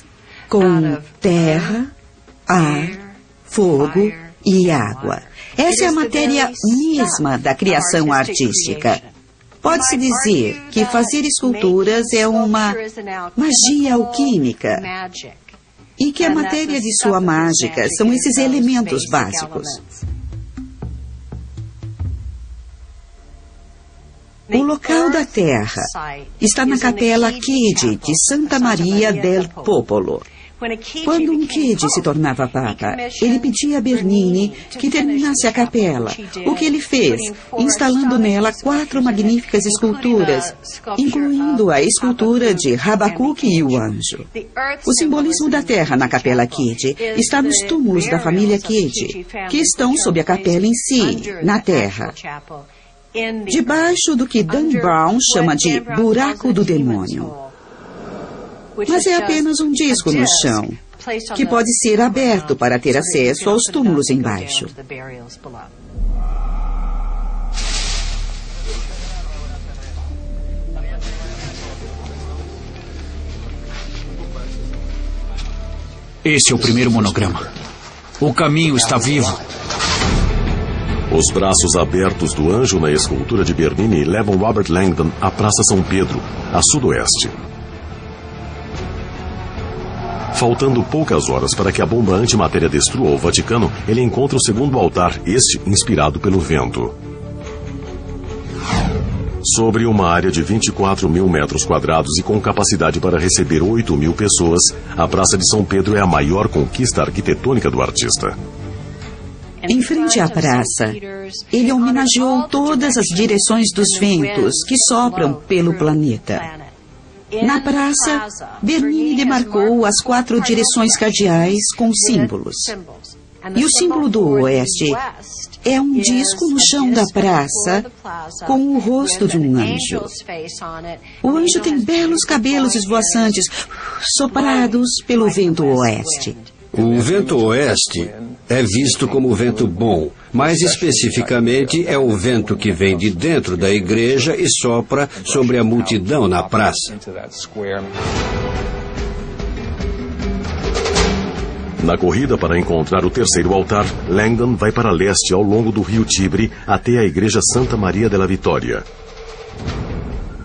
com terra, ar, fogo e água. Essa é a matéria mesma da criação artística. Pode-se dizer que fazer esculturas é uma magia alquímica. E que a matéria de sua mágica são esses elementos básicos. O local da Terra está na Capela Chigi de Santa Maria del Popolo. Quando um Kid se tornava papa, ele pedia a Bernini que terminasse a capela, o que ele fez, instalando nela 4 magníficas esculturas, incluindo a escultura de Habacuque e o anjo. O simbolismo da terra na capela Kid está nos túmulos da família Kid, que estão sob a capela em si, na terra, debaixo do que Dan Brown chama de buraco do demônio. Mas é apenas um disco no chão, que pode ser aberto para ter acesso aos túmulos embaixo. Esse é o primeiro monograma. O caminho está vivo. Os braços abertos do anjo na escultura de Bernini levam Robert Langdon à Praça São Pedro, a sudoeste. Faltando poucas horas para que a bomba antimatéria destrua o Vaticano, ele encontra o segundo altar, este inspirado pelo vento. Sobre uma área de 24 mil metros quadrados e com capacidade para receber 8 mil pessoas, a Praça de São Pedro é a maior conquista arquitetônica do artista. Em frente à praça, ele homenageou todas as direções dos ventos que sopram pelo planeta. Na praça, Bernini demarcou as 4 direções cardeais com símbolos. E o símbolo do oeste é um disco no chão da praça com o rosto de um anjo. O anjo tem belos cabelos esvoaçantes, soprados pelo vento oeste. O vento oeste é visto como vento bom, mais especificamente é o vento que vem de dentro da igreja e sopra sobre a multidão na praça. Na corrida para encontrar o terceiro altar, Langdon vai para leste ao longo do rio Tibre até a igreja Santa Maria della Vitória.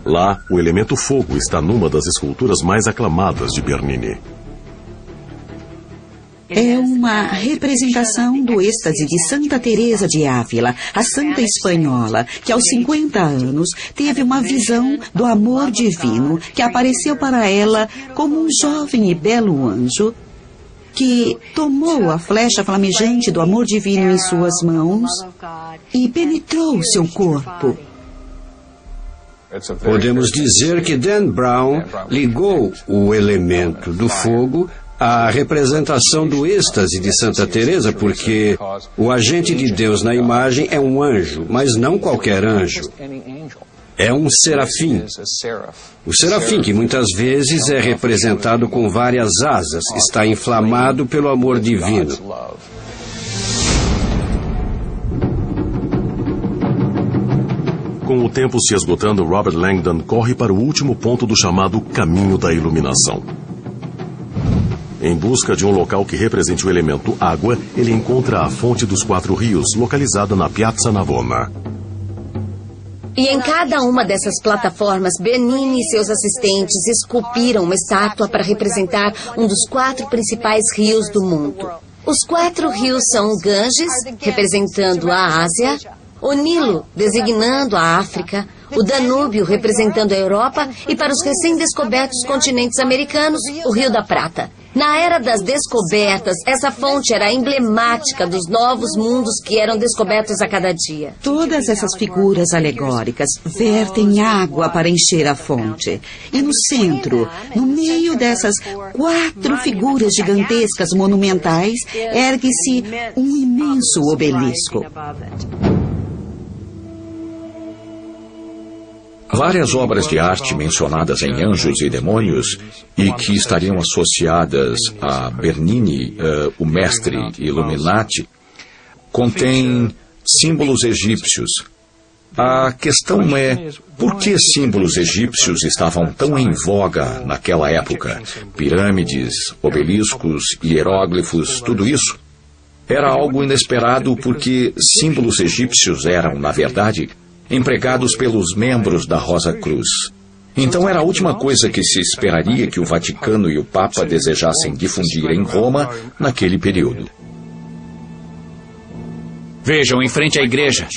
Lá, o elemento fogo está numa das esculturas mais aclamadas de Bernini. É uma representação do êxtase de Santa Teresa de Ávila, a santa espanhola, que aos 50 anos teve uma visão do amor divino que apareceu para ela como um jovem e belo anjo que tomou a flecha flamejante do amor divino em suas mãos e penetrou seu corpo. Podemos dizer que Dan Brown ligou o elemento do fogo à representação do êxtase de Santa Teresa, porque o agente de Deus na imagem é um anjo, mas não qualquer anjo. É um serafim. O serafim, que muitas vezes é representado com várias asas, está inflamado pelo amor divino. Com o tempo se esgotando, Robert Langdon corre para o último ponto do chamado Caminho da Iluminação. Em busca de um local que represente o elemento água, ele encontra a Fonte dos 4 Rios, localizada na Piazza Navona. E em cada uma dessas plataformas, Bernini e seus assistentes esculpiram uma estátua para representar um dos 4 principais rios do mundo. Os 4 rios são o Ganges, representando a Ásia, o Nilo, designando a África, o Danúbio, representando a Europa, e para os recém-descobertos continentes americanos, o Rio da Prata. Na era das descobertas, essa fonte era emblemática dos novos mundos que eram descobertos a cada dia. Todas essas figuras alegóricas vertem água para encher a fonte. E no centro, no meio dessas 4 figuras gigantescas monumentais, ergue-se um imenso obelisco. Várias obras de arte mencionadas em Anjos e Demônios e que estariam associadas a Bernini, o mestre Illuminati, contêm símbolos egípcios. A questão é, por que símbolos egípcios estavam tão em voga naquela época? Pirâmides, obeliscos, hieróglifos, tudo isso? Era algo inesperado porque símbolos egípcios eram, na verdade, empregados pelos membros da Rosa Cruz. Então era a última coisa que se esperaria que o Vaticano e o Papa desejassem difundir em Roma naquele período. Vejam, em frente à igreja,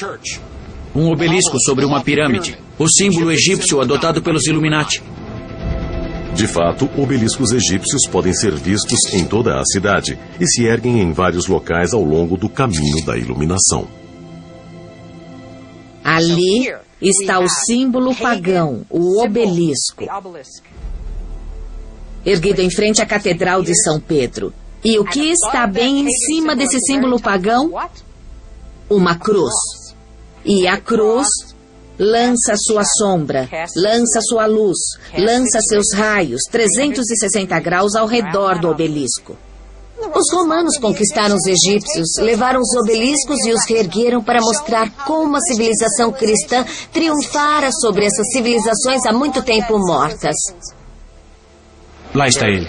um obelisco sobre uma pirâmide, o símbolo egípcio adotado pelos Illuminati. De fato, obeliscos egípcios podem ser vistos em toda a cidade e se erguem em vários locais ao longo do caminho da iluminação. Ali está o símbolo pagão, o obelisco, erguido em frente à Catedral de São Pedro. E o que está bem em cima desse símbolo pagão? Uma cruz. E a cruz lança sua sombra, lança sua luz, lança seus raios, 360 graus ao redor do obelisco. Os romanos conquistaram os egípcios, levaram os obeliscos e os reergueram para mostrar como a civilização cristã triunfara sobre essas civilizações há muito tempo mortas. Lá está ele.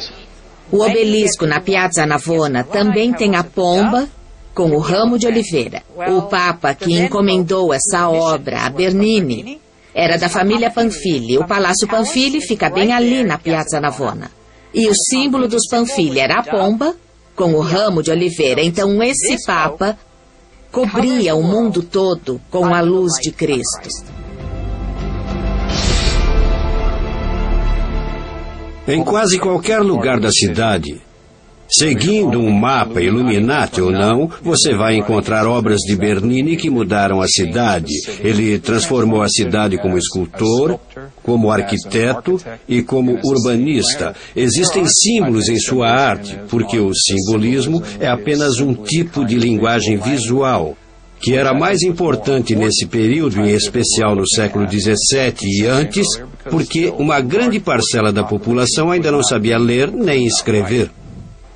O obelisco na Piazza Navona também tem a pomba com o ramo de oliveira. O Papa que encomendou essa obra a Bernini era da família Panfili. O Palácio Panfili fica bem ali na Piazza Navona. E o símbolo dos Panfili era a pomba com o ramo de oliveira. Então esse Papa cobria o mundo todo com a luz de Cristo. Em quase qualquer lugar da cidade, seguindo um mapa Illuminati ou não, você vai encontrar obras de Bernini que mudaram a cidade. Ele transformou a cidade como escultor, como arquiteto e como urbanista. Existem símbolos em sua arte, porque o simbolismo é apenas um tipo de linguagem visual, que era mais importante nesse período, em especial no século XVII e antes, porque uma grande parcela da população ainda não sabia ler nem escrever.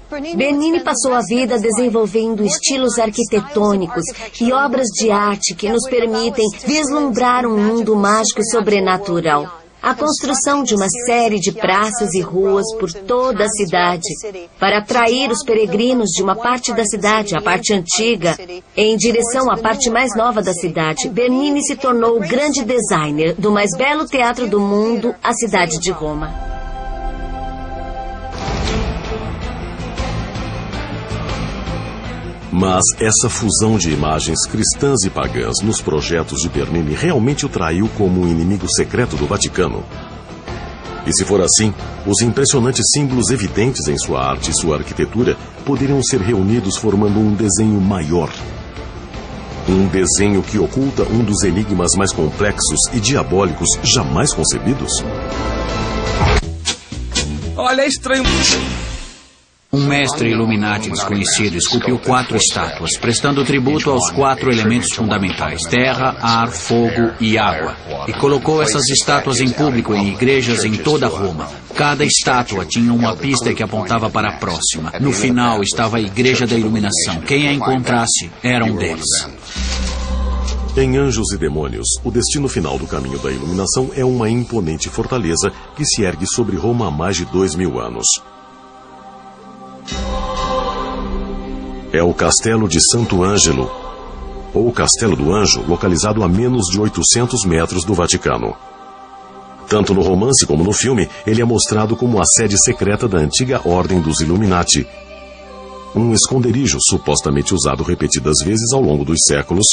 Bernini passou a vida desenvolvendo estilos arquitetônicos e obras de arte que nos permitem vislumbrar um mundo mágico e sobrenatural. A construção de uma série de praças e ruas por toda a cidade, para atrair os peregrinos de uma parte da cidade, a parte antiga, em direção à parte mais nova da cidade. Bernini se tornou o grande designer do mais belo teatro do mundo, a cidade de Roma. Mas essa fusão de imagens cristãs e pagãs nos projetos de Bernini realmente o traiu como um inimigo secreto do Vaticano. E se for assim, os impressionantes símbolos evidentes em sua arte e sua arquitetura poderiam ser reunidos formando um desenho maior. Um desenho que oculta um dos enigmas mais complexos e diabólicos jamais concebidos? Olha, é estranho. Um mestre Illuminati desconhecido esculpiu 4 estátuas, prestando tributo aos 4 elementos fundamentais: terra, ar, fogo e água. E colocou essas estátuas em público em igrejas em toda Roma. Cada estátua tinha uma pista que apontava para a próxima. No final estava a Igreja da Iluminação. Quem a encontrasse era um deles. Em Anjos e Demônios, o destino final do caminho da iluminação é uma imponente fortaleza que se ergue sobre Roma há mais de 2000 anos. É o Castelo de Santo Ângelo, ou Castelo do Anjo, localizado a menos de 800 metros do Vaticano. Tanto no romance como no filme, ele é mostrado como a sede secreta da antiga Ordem dos Illuminati. Um esconderijo supostamente usado repetidas vezes ao longo dos séculos,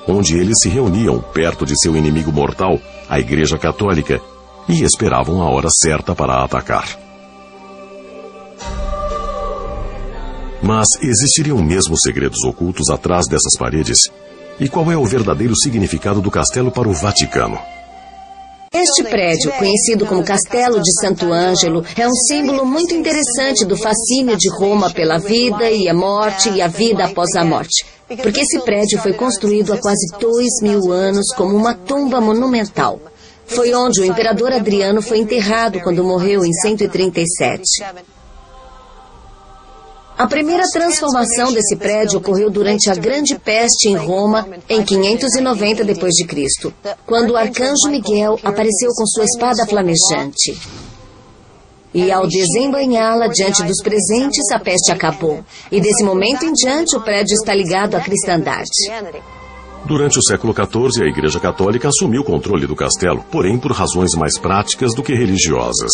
onde eles se reuniam perto de seu inimigo mortal, a Igreja Católica, e esperavam a hora certa para atacar. Mas existiriam mesmo segredos ocultos atrás dessas paredes? E qual é o verdadeiro significado do castelo para o Vaticano? Este prédio, conhecido como Castelo de Santo Ângelo, é um símbolo muito interessante do fascínio de Roma pela vida e a morte e a vida após a morte. Porque esse prédio foi construído há quase 2000 anos como uma tumba monumental. Foi onde o imperador Adriano foi enterrado quando morreu em 137. A primeira transformação desse prédio ocorreu durante a Grande Peste em Roma, em 590 d.C., quando o arcanjo Miguel apareceu com sua espada flamejante. E ao desembainhá-la diante dos presentes, a peste acabou. E desse momento em diante, o prédio está ligado à cristandade. Durante o século XIV, a Igreja Católica assumiu o controle do castelo, porém por razões mais práticas do que religiosas.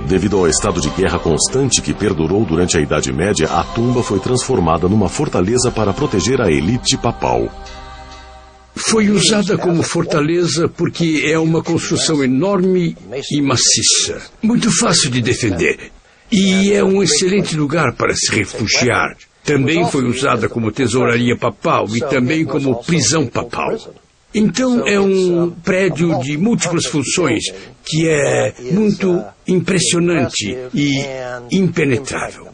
Devido ao estado de guerra constante que perdurou durante a Idade Média, a tumba foi transformada numa fortaleza para proteger a elite papal. Foi usada como fortaleza porque é uma construção enorme e maciça, muito fácil de defender. E é um excelente lugar para se refugiar. Também foi usada como tesouraria papal e também como prisão papal. Então é um prédio de múltiplas funções que é muito impressionante e impenetrável.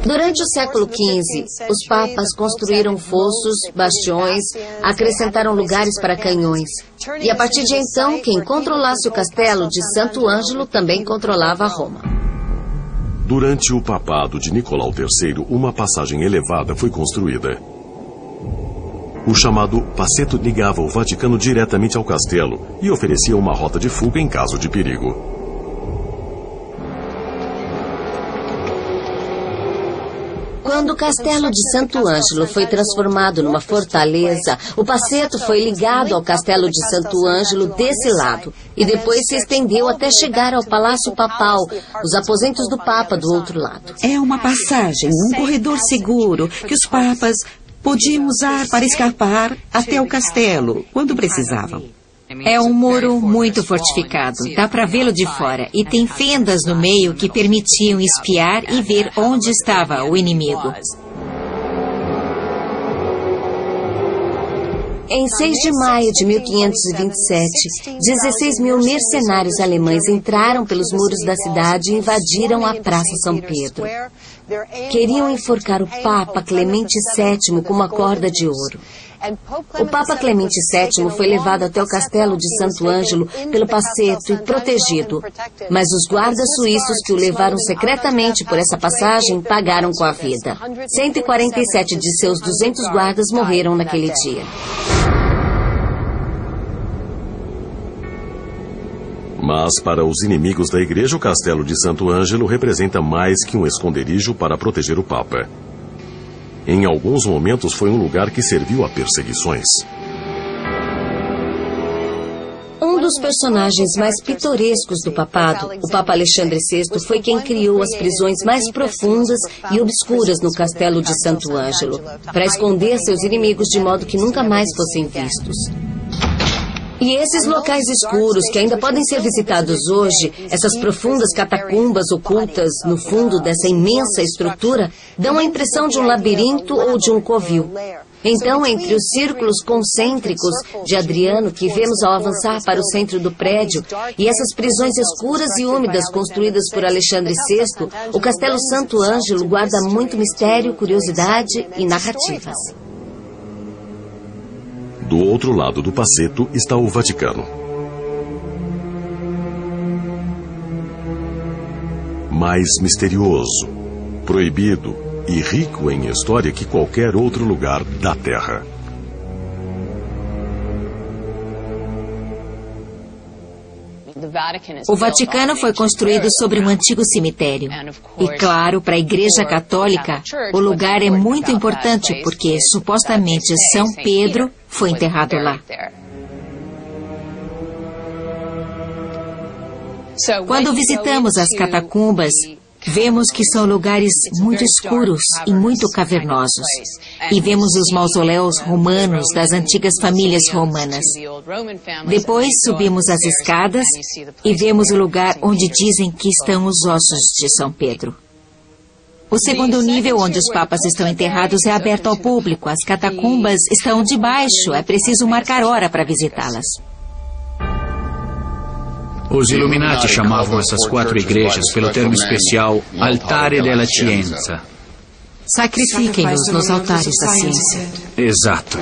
Durante o século XV, os papas construíram fossos, bastiões, acrescentaram lugares para canhões. E a partir de então, quem controlasse o castelo de Santo Ângelo também controlava Roma. Durante o papado de Nicolau III, uma passagem elevada foi construída. O chamado Passetto ligava o Vaticano diretamente ao castelo e oferecia uma rota de fuga em caso de perigo. Quando o castelo de Santo Ângelo foi transformado numa fortaleza, o Passetto foi ligado ao castelo de Santo Ângelo desse lado e depois se estendeu até chegar ao Palácio Papal, os aposentos do Papa do outro lado. É uma passagem, um corredor seguro que os papas podiam usar para escapar até o castelo, quando precisavam. É um muro muito fortificado, dá para vê-lo de fora, e tem fendas no meio que permitiam espiar e ver onde estava o inimigo. Em 6 de maio de 1527, 16 mil mercenários alemães entraram pelos muros da cidade e invadiram a Praça São Pedro. Queriam enforcar o Papa Clemente VII com uma corda de ouro. O Papa Clemente VII foi levado até o castelo de Santo Ângelo pelo Passetto e protegido. Mas os guardas suíços que o levaram secretamente por essa passagem pagaram com a vida. 147 de seus 200 guardas morreram naquele dia. Mas para os inimigos da igreja, o castelo de Santo Ângelo representa mais que um esconderijo para proteger o Papa. Em alguns momentos foi um lugar que serviu a perseguições. Um dos personagens mais pitorescos do papado, o Papa Alexandre VI, foi quem criou as prisões mais profundas e obscuras no castelo de Santo Ângelo, para esconder seus inimigos de modo que nunca mais fossem vistos. E esses locais escuros, que ainda podem ser visitados hoje, essas profundas catacumbas ocultas no fundo dessa imensa estrutura, dão a impressão de um labirinto ou de um covil. Então, entre os círculos concêntricos de Adriano que vemos ao avançar para o centro do prédio e essas prisões escuras e úmidas construídas por Alexandre VI, o Castelo Santo Ângelo guarda muito mistério, curiosidade e narrativas. Do outro lado do Passetto está o Vaticano. Mais misterioso, proibido e rico em história que qualquer outro lugar da Terra. O Vaticano foi construído sobre um antigo cemitério. E claro, para a Igreja Católica, o lugar é muito importante porque, supostamente, São Pedro foi enterrado lá. Quando visitamos as catacumbas, vemos que são lugares muito escuros e muito cavernosos. E vemos os mausoléus romanos das antigas famílias romanas. Depois subimos as escadas e vemos o lugar onde dizem que estão os ossos de São Pedro. O segundo nível, onde os papas estão enterrados, é aberto ao público. As catacumbas estão debaixo. É preciso marcar hora para visitá-las. Os Illuminati chamavam essas 4 igrejas pelo termo especial Altare della Scienza. Sacrifiquem-nos nos altares da ciência. Exato.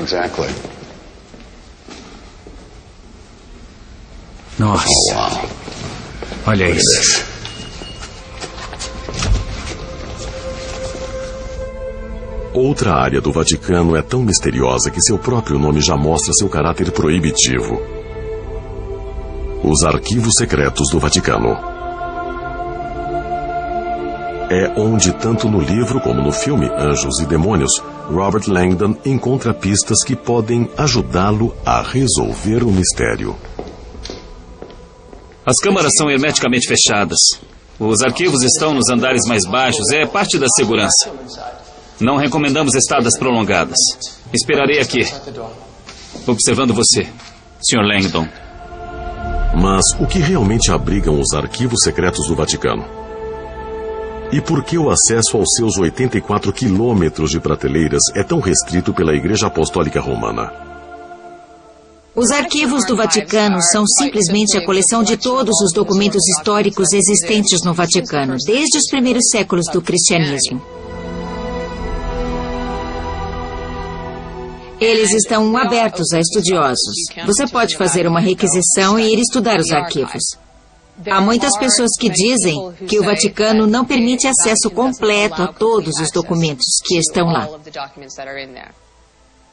Nossa. Olha isso. Outra área do Vaticano é tão misteriosa que seu próprio nome já mostra seu caráter proibitivo. Os arquivos secretos do Vaticano. É onde, tanto no livro como no filme Anjos e Demônios, Robert Langdon encontra pistas que podem ajudá-lo a resolver o mistério. As câmaras são hermeticamente fechadas. Os arquivos estão nos andares mais baixos. É parte da segurança. Não recomendamos estadas prolongadas. Esperarei aqui, observando você, Sr. Langdon. Mas o que realmente abrigam os arquivos secretos do Vaticano? E por que o acesso aos seus 84 quilômetros de prateleiras é tão restrito pela Igreja Apostólica Romana? Os arquivos do Vaticano são simplesmente a coleção de todos os documentos históricos existentes no Vaticano, desde os primeiros séculos do cristianismo. Eles estão abertos a estudiosos. Você pode fazer uma requisição e ir estudar os arquivos. Há muitas pessoas que dizem que o Vaticano não permite acesso completo a todos os documentos que estão lá.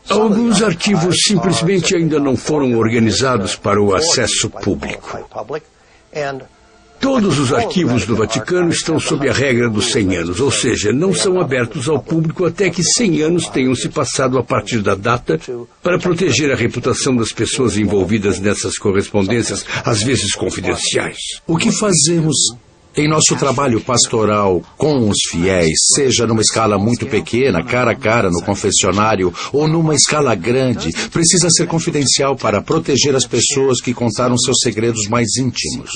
Alguns arquivos simplesmente ainda não foram organizados para o acesso público. Todos os arquivos do Vaticano estão sob a regra dos 100 anos, ou seja, não são abertos ao público até que 100 anos tenham se passado a partir da data, para proteger a reputação das pessoas envolvidas nessas correspondências, às vezes confidenciais. O que fazemos em nosso trabalho pastoral com os fiéis, seja numa escala muito pequena, cara a cara no confessionário, ou numa escala grande, precisa ser confidencial para proteger as pessoas que contaram seus segredos mais íntimos.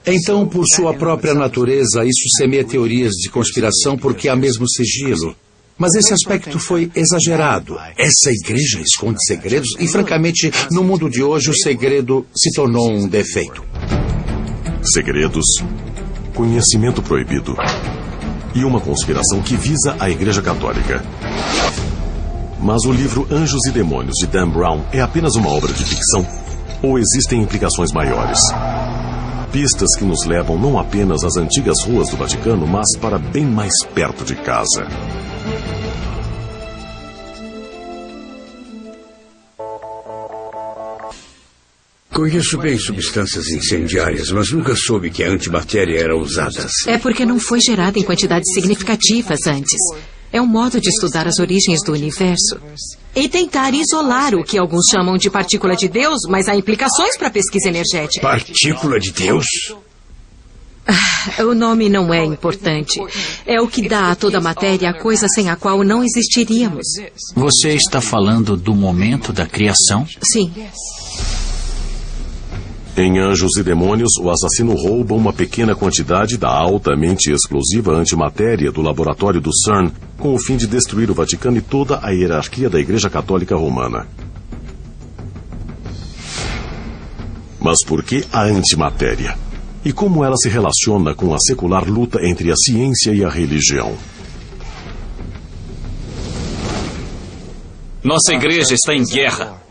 Então, por sua própria natureza, isso semeia teorias de conspiração porque há mesmo sigilo. Mas esse aspecto foi exagerado. Essa igreja esconde segredos e, francamente, no mundo de hoje, o segredo se tornou um defeito. Segredos, conhecimento proibido e uma conspiração que visa a Igreja Católica. Mas o livro Anjos e Demônios, de Dan Brown, é apenas uma obra de ficção? Ou existem implicações maiores? Pistas que nos levam não apenas às antigas ruas do Vaticano, mas para bem mais perto de casa. Conheço bem substâncias incendiárias, mas nunca soube que a antimatéria era usada. É porque não foi gerada em quantidades significativas antes. É um modo de estudar as origens do universo e tentar isolar o que alguns chamam de partícula de Deus, mas há implicações para a pesquisa energética. Partícula de Deus? O nome não é importante. É o que dá a toda a matéria a coisa sem a qual não existiríamos. Você está falando do momento da criação? Sim. Em Anjos e Demônios, o assassino rouba uma pequena quantidade da altamente explosiva antimatéria do laboratório do CERN, com o fim de destruir o Vaticano e toda a hierarquia da Igreja Católica Romana. Mas por que a antimatéria? E como ela se relaciona com a secular luta entre a ciência e a religião? Nossa igreja está em guerra.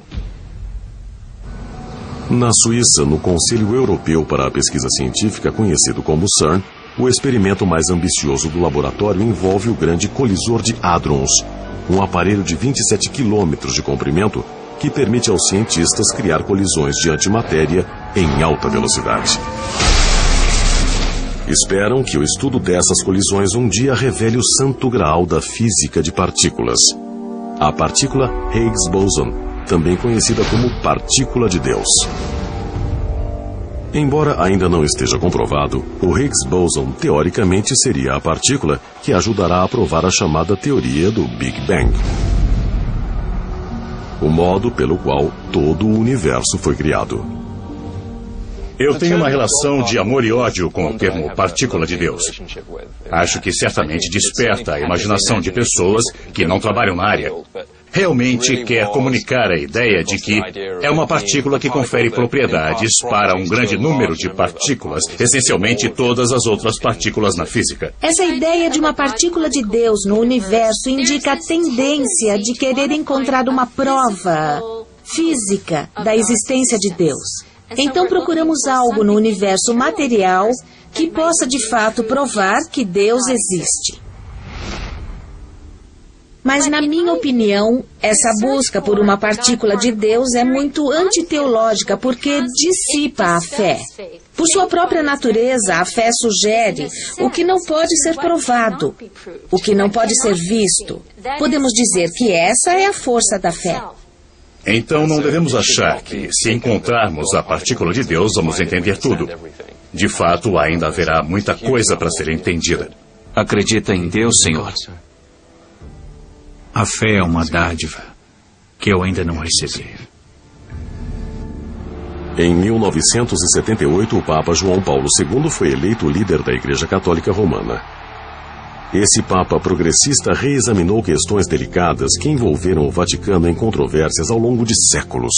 Na Suíça, no Conselho Europeu para a Pesquisa Científica, conhecido como CERN, o experimento mais ambicioso do laboratório envolve o grande colisor de hadrons, um aparelho de 27 quilômetros de comprimento que permite aos cientistas criar colisões de antimatéria em alta velocidade. Esperam que o estudo dessas colisões um dia revele o santo graal da física de partículas, a partícula Higgs Boson, também conhecida como partícula de Deus. Embora ainda não esteja comprovado, o Higgs Boson teoricamente seria a partícula que ajudará a provar a chamada teoria do Big Bang, o modo pelo qual todo o universo foi criado. Eu tenho uma relação de amor e ódio com o termo partícula de Deus. Acho que certamente desperta a imaginação de pessoas que não trabalham na área. Realmente quer comunicar a ideia de que é uma partícula que confere propriedades para um grande número de partículas, essencialmente todas as outras partículas na física. Essa ideia de uma partícula de Deus no universo indica a tendência de querer encontrar uma prova física da existência de Deus. Então procuramos algo no universo material que possa de fato provar que Deus existe. Mas, na minha opinião, essa busca por uma partícula de Deus é muito antiteológica porque dissipa a fé. Por sua própria natureza, a fé sugere o que não pode ser provado, o que não pode ser visto. Podemos dizer que essa é a força da fé. Então não devemos achar que, se encontrarmos a partícula de Deus, vamos entender tudo. De fato, ainda haverá muita coisa para ser entendida. Acredita em Deus, Senhor? A fé é uma dádiva. que eu ainda não recebi. Em 1978, o Papa João Paulo II foi eleito líder da Igreja Católica Romana. Esse Papa progressista reexaminou questões delicadas que envolveram o Vaticano em controvérsias ao longo de séculos.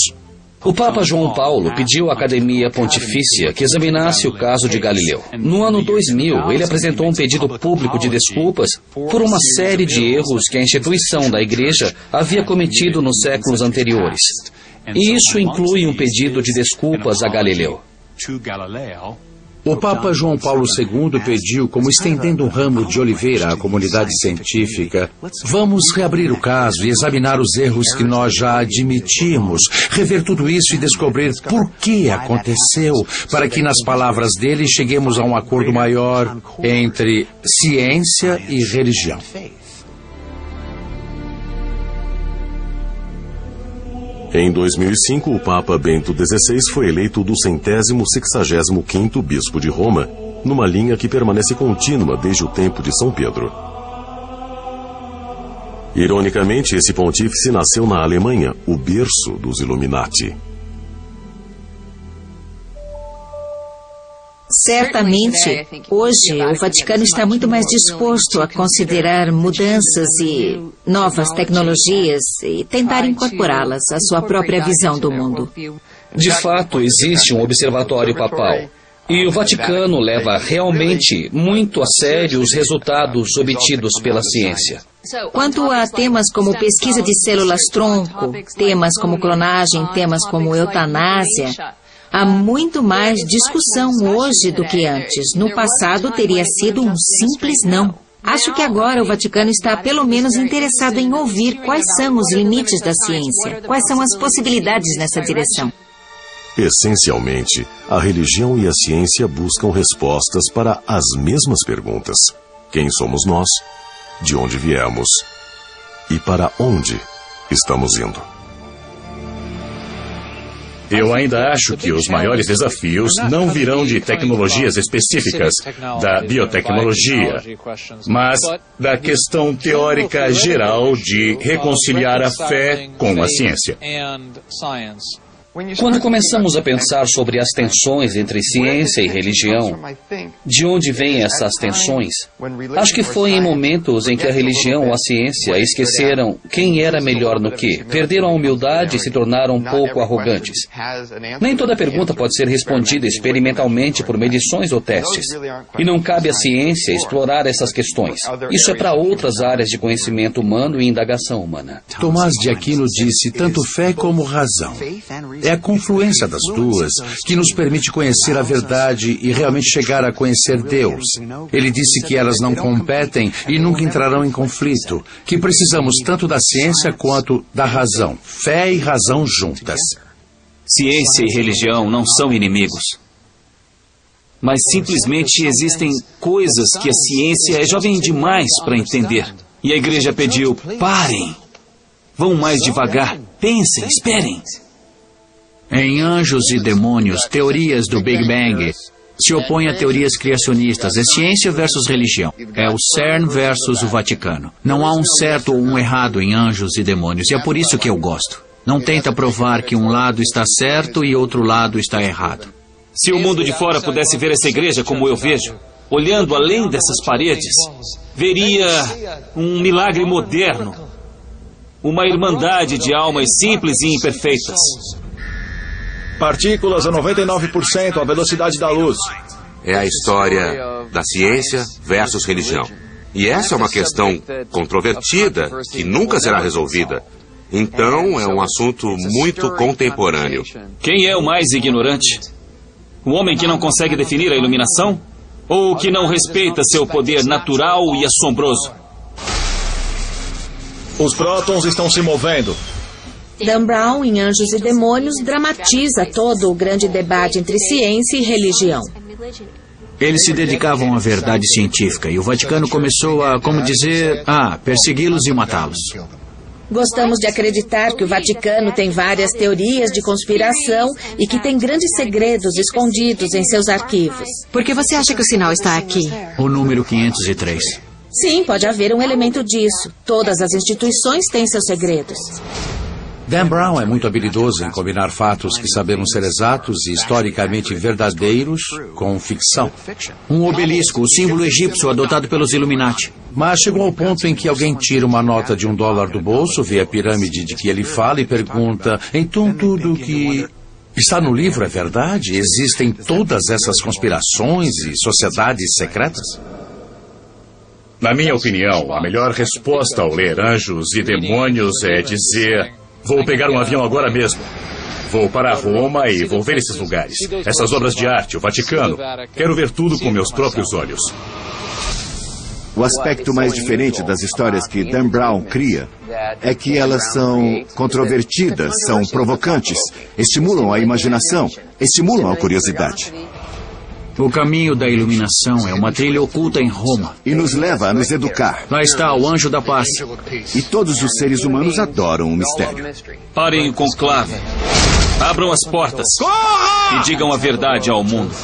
O Papa João Paulo pediu à Academia Pontifícia que examinasse o caso de Galileu. No ano 2000, ele apresentou um pedido público de desculpas por uma série de erros que a instituição da Igreja havia cometido nos séculos anteriores. E isso inclui um pedido de desculpas a Galileu. O Papa João Paulo II pediu, como estendendo um ramo de oliveira à comunidade científica, vamos reabrir o caso e examinar os erros que nós já admitimos, rever tudo isso e descobrir por que aconteceu, para que, nas palavras dele, cheguemos a um acordo maior entre ciência e religião. Em 2005, o Papa Bento XVI foi eleito do 165º Bispo de Roma, numa linha que permanece contínua desde o tempo de São Pedro. Ironicamente, esse pontífice nasceu na Alemanha, o berço dos Illuminati. Certamente, hoje, o Vaticano está muito mais disposto a considerar mudanças e novas tecnologias e tentar incorporá-las à sua própria visão do mundo. De fato, existe um observatório papal. E o Vaticano leva realmente muito a sério os resultados obtidos pela ciência. Quanto a temas como pesquisa de células-tronco, temas como clonagem, temas como eutanásia, há muito mais discussão hoje do que antes. No passado teria sido um simples não. Acho que agora o Vaticano está pelo menos interessado em ouvir quais são os limites da ciência, quais são as possibilidades nessa direção. Essencialmente, a religião e a ciência buscam respostas para as mesmas perguntas. Quem somos nós? De onde viemos? E para onde estamos indo? Eu ainda acho que os maiores desafios não virão de tecnologias específicas, da biotecnologia, mas da questão teórica geral de reconciliar a fé com a ciência. Quando começamos a pensar sobre as tensões entre ciência e religião, de onde vêm essas tensões? Acho que foi em momentos em que a religião ou a ciência esqueceram quem era melhor no que, perderam a humildade e se tornaram um pouco arrogantes. Nem toda pergunta pode ser respondida experimentalmente por medições ou testes. E não cabe à ciência explorar essas questões. Isso é para outras áreas de conhecimento humano e indagação humana. Tomás de Aquino disse tanto fé como razão. É a confluência das duas que nos permite conhecer a verdade e realmente chegar a conhecer Deus. Ele disse que elas não competem e nunca entrarão em conflito, que precisamos tanto da ciência quanto da razão. Fé e razão juntas. Ciência e religião não são inimigos. Mas simplesmente existem coisas que a ciência é jovem demais para entender. E a igreja pediu, parem. Vão mais devagar. Pensem, esperem. Em Anjos e Demônios, teorias do Big Bang se opõem a teorias criacionistas. É ciência versus religião. É o CERN versus o Vaticano. Não há um certo ou um errado em Anjos e Demônios, e é por isso que eu gosto. Não tenta provar que um lado está certo e outro lado está errado. Se o mundo de fora pudesse ver essa igreja como eu vejo, olhando além dessas paredes, veria um milagre moderno. Uma irmandade de almas simples e imperfeitas. Partículas a 99% à velocidade da luz. É a história da ciência versus religião. E essa é uma questão controvertida que nunca será resolvida. Então, é um assunto muito contemporâneo. Quem é o mais ignorante? O homem que não consegue definir a iluminação? Ou que não respeita seu poder natural e assombroso? Os prótons estão se movendo. Dan Brown, em Anjos e Demônios, dramatiza todo o grande debate entre ciência e religião. Eles se dedicavam à verdade científica e o Vaticano começou a, persegui-los e matá-los. Gostamos de acreditar que o Vaticano tem várias teorias de conspiração e que tem grandes segredos escondidos em seus arquivos. Por que você acha que o sinal está aqui? O número 503. Sim, pode haver um elemento disso. Todas as instituições têm seus segredos. Dan Brown é muito habilidoso em combinar fatos que sabemos ser exatos e historicamente verdadeiros com ficção. Um obelisco, o símbolo egípcio adotado pelos Illuminati. Mas chegou ao ponto em que alguém tira uma nota de $1 do bolso, vê a pirâmide de que ele fala e pergunta: então tudo que está no livro é verdade? Existem todas essas conspirações e sociedades secretas? Na minha opinião, a melhor resposta ao ler Anjos e Demônios é dizer: vou pegar um avião agora mesmo. Vou para Roma e vou ver esses lugares. Essas obras de arte, o Vaticano. Quero ver tudo com meus próprios olhos. O aspecto mais diferente das histórias que Dan Brown cria é que elas são controvertidas, são provocantes, estimulam a imaginação, estimulam a curiosidade. O caminho da iluminação é uma trilha oculta em Roma. E nos leva a nos educar. Lá está o anjo da paz. E todos os seres humanos adoram o mistério. Parem o conclave. Abram as portas. E digam a verdade ao mundo.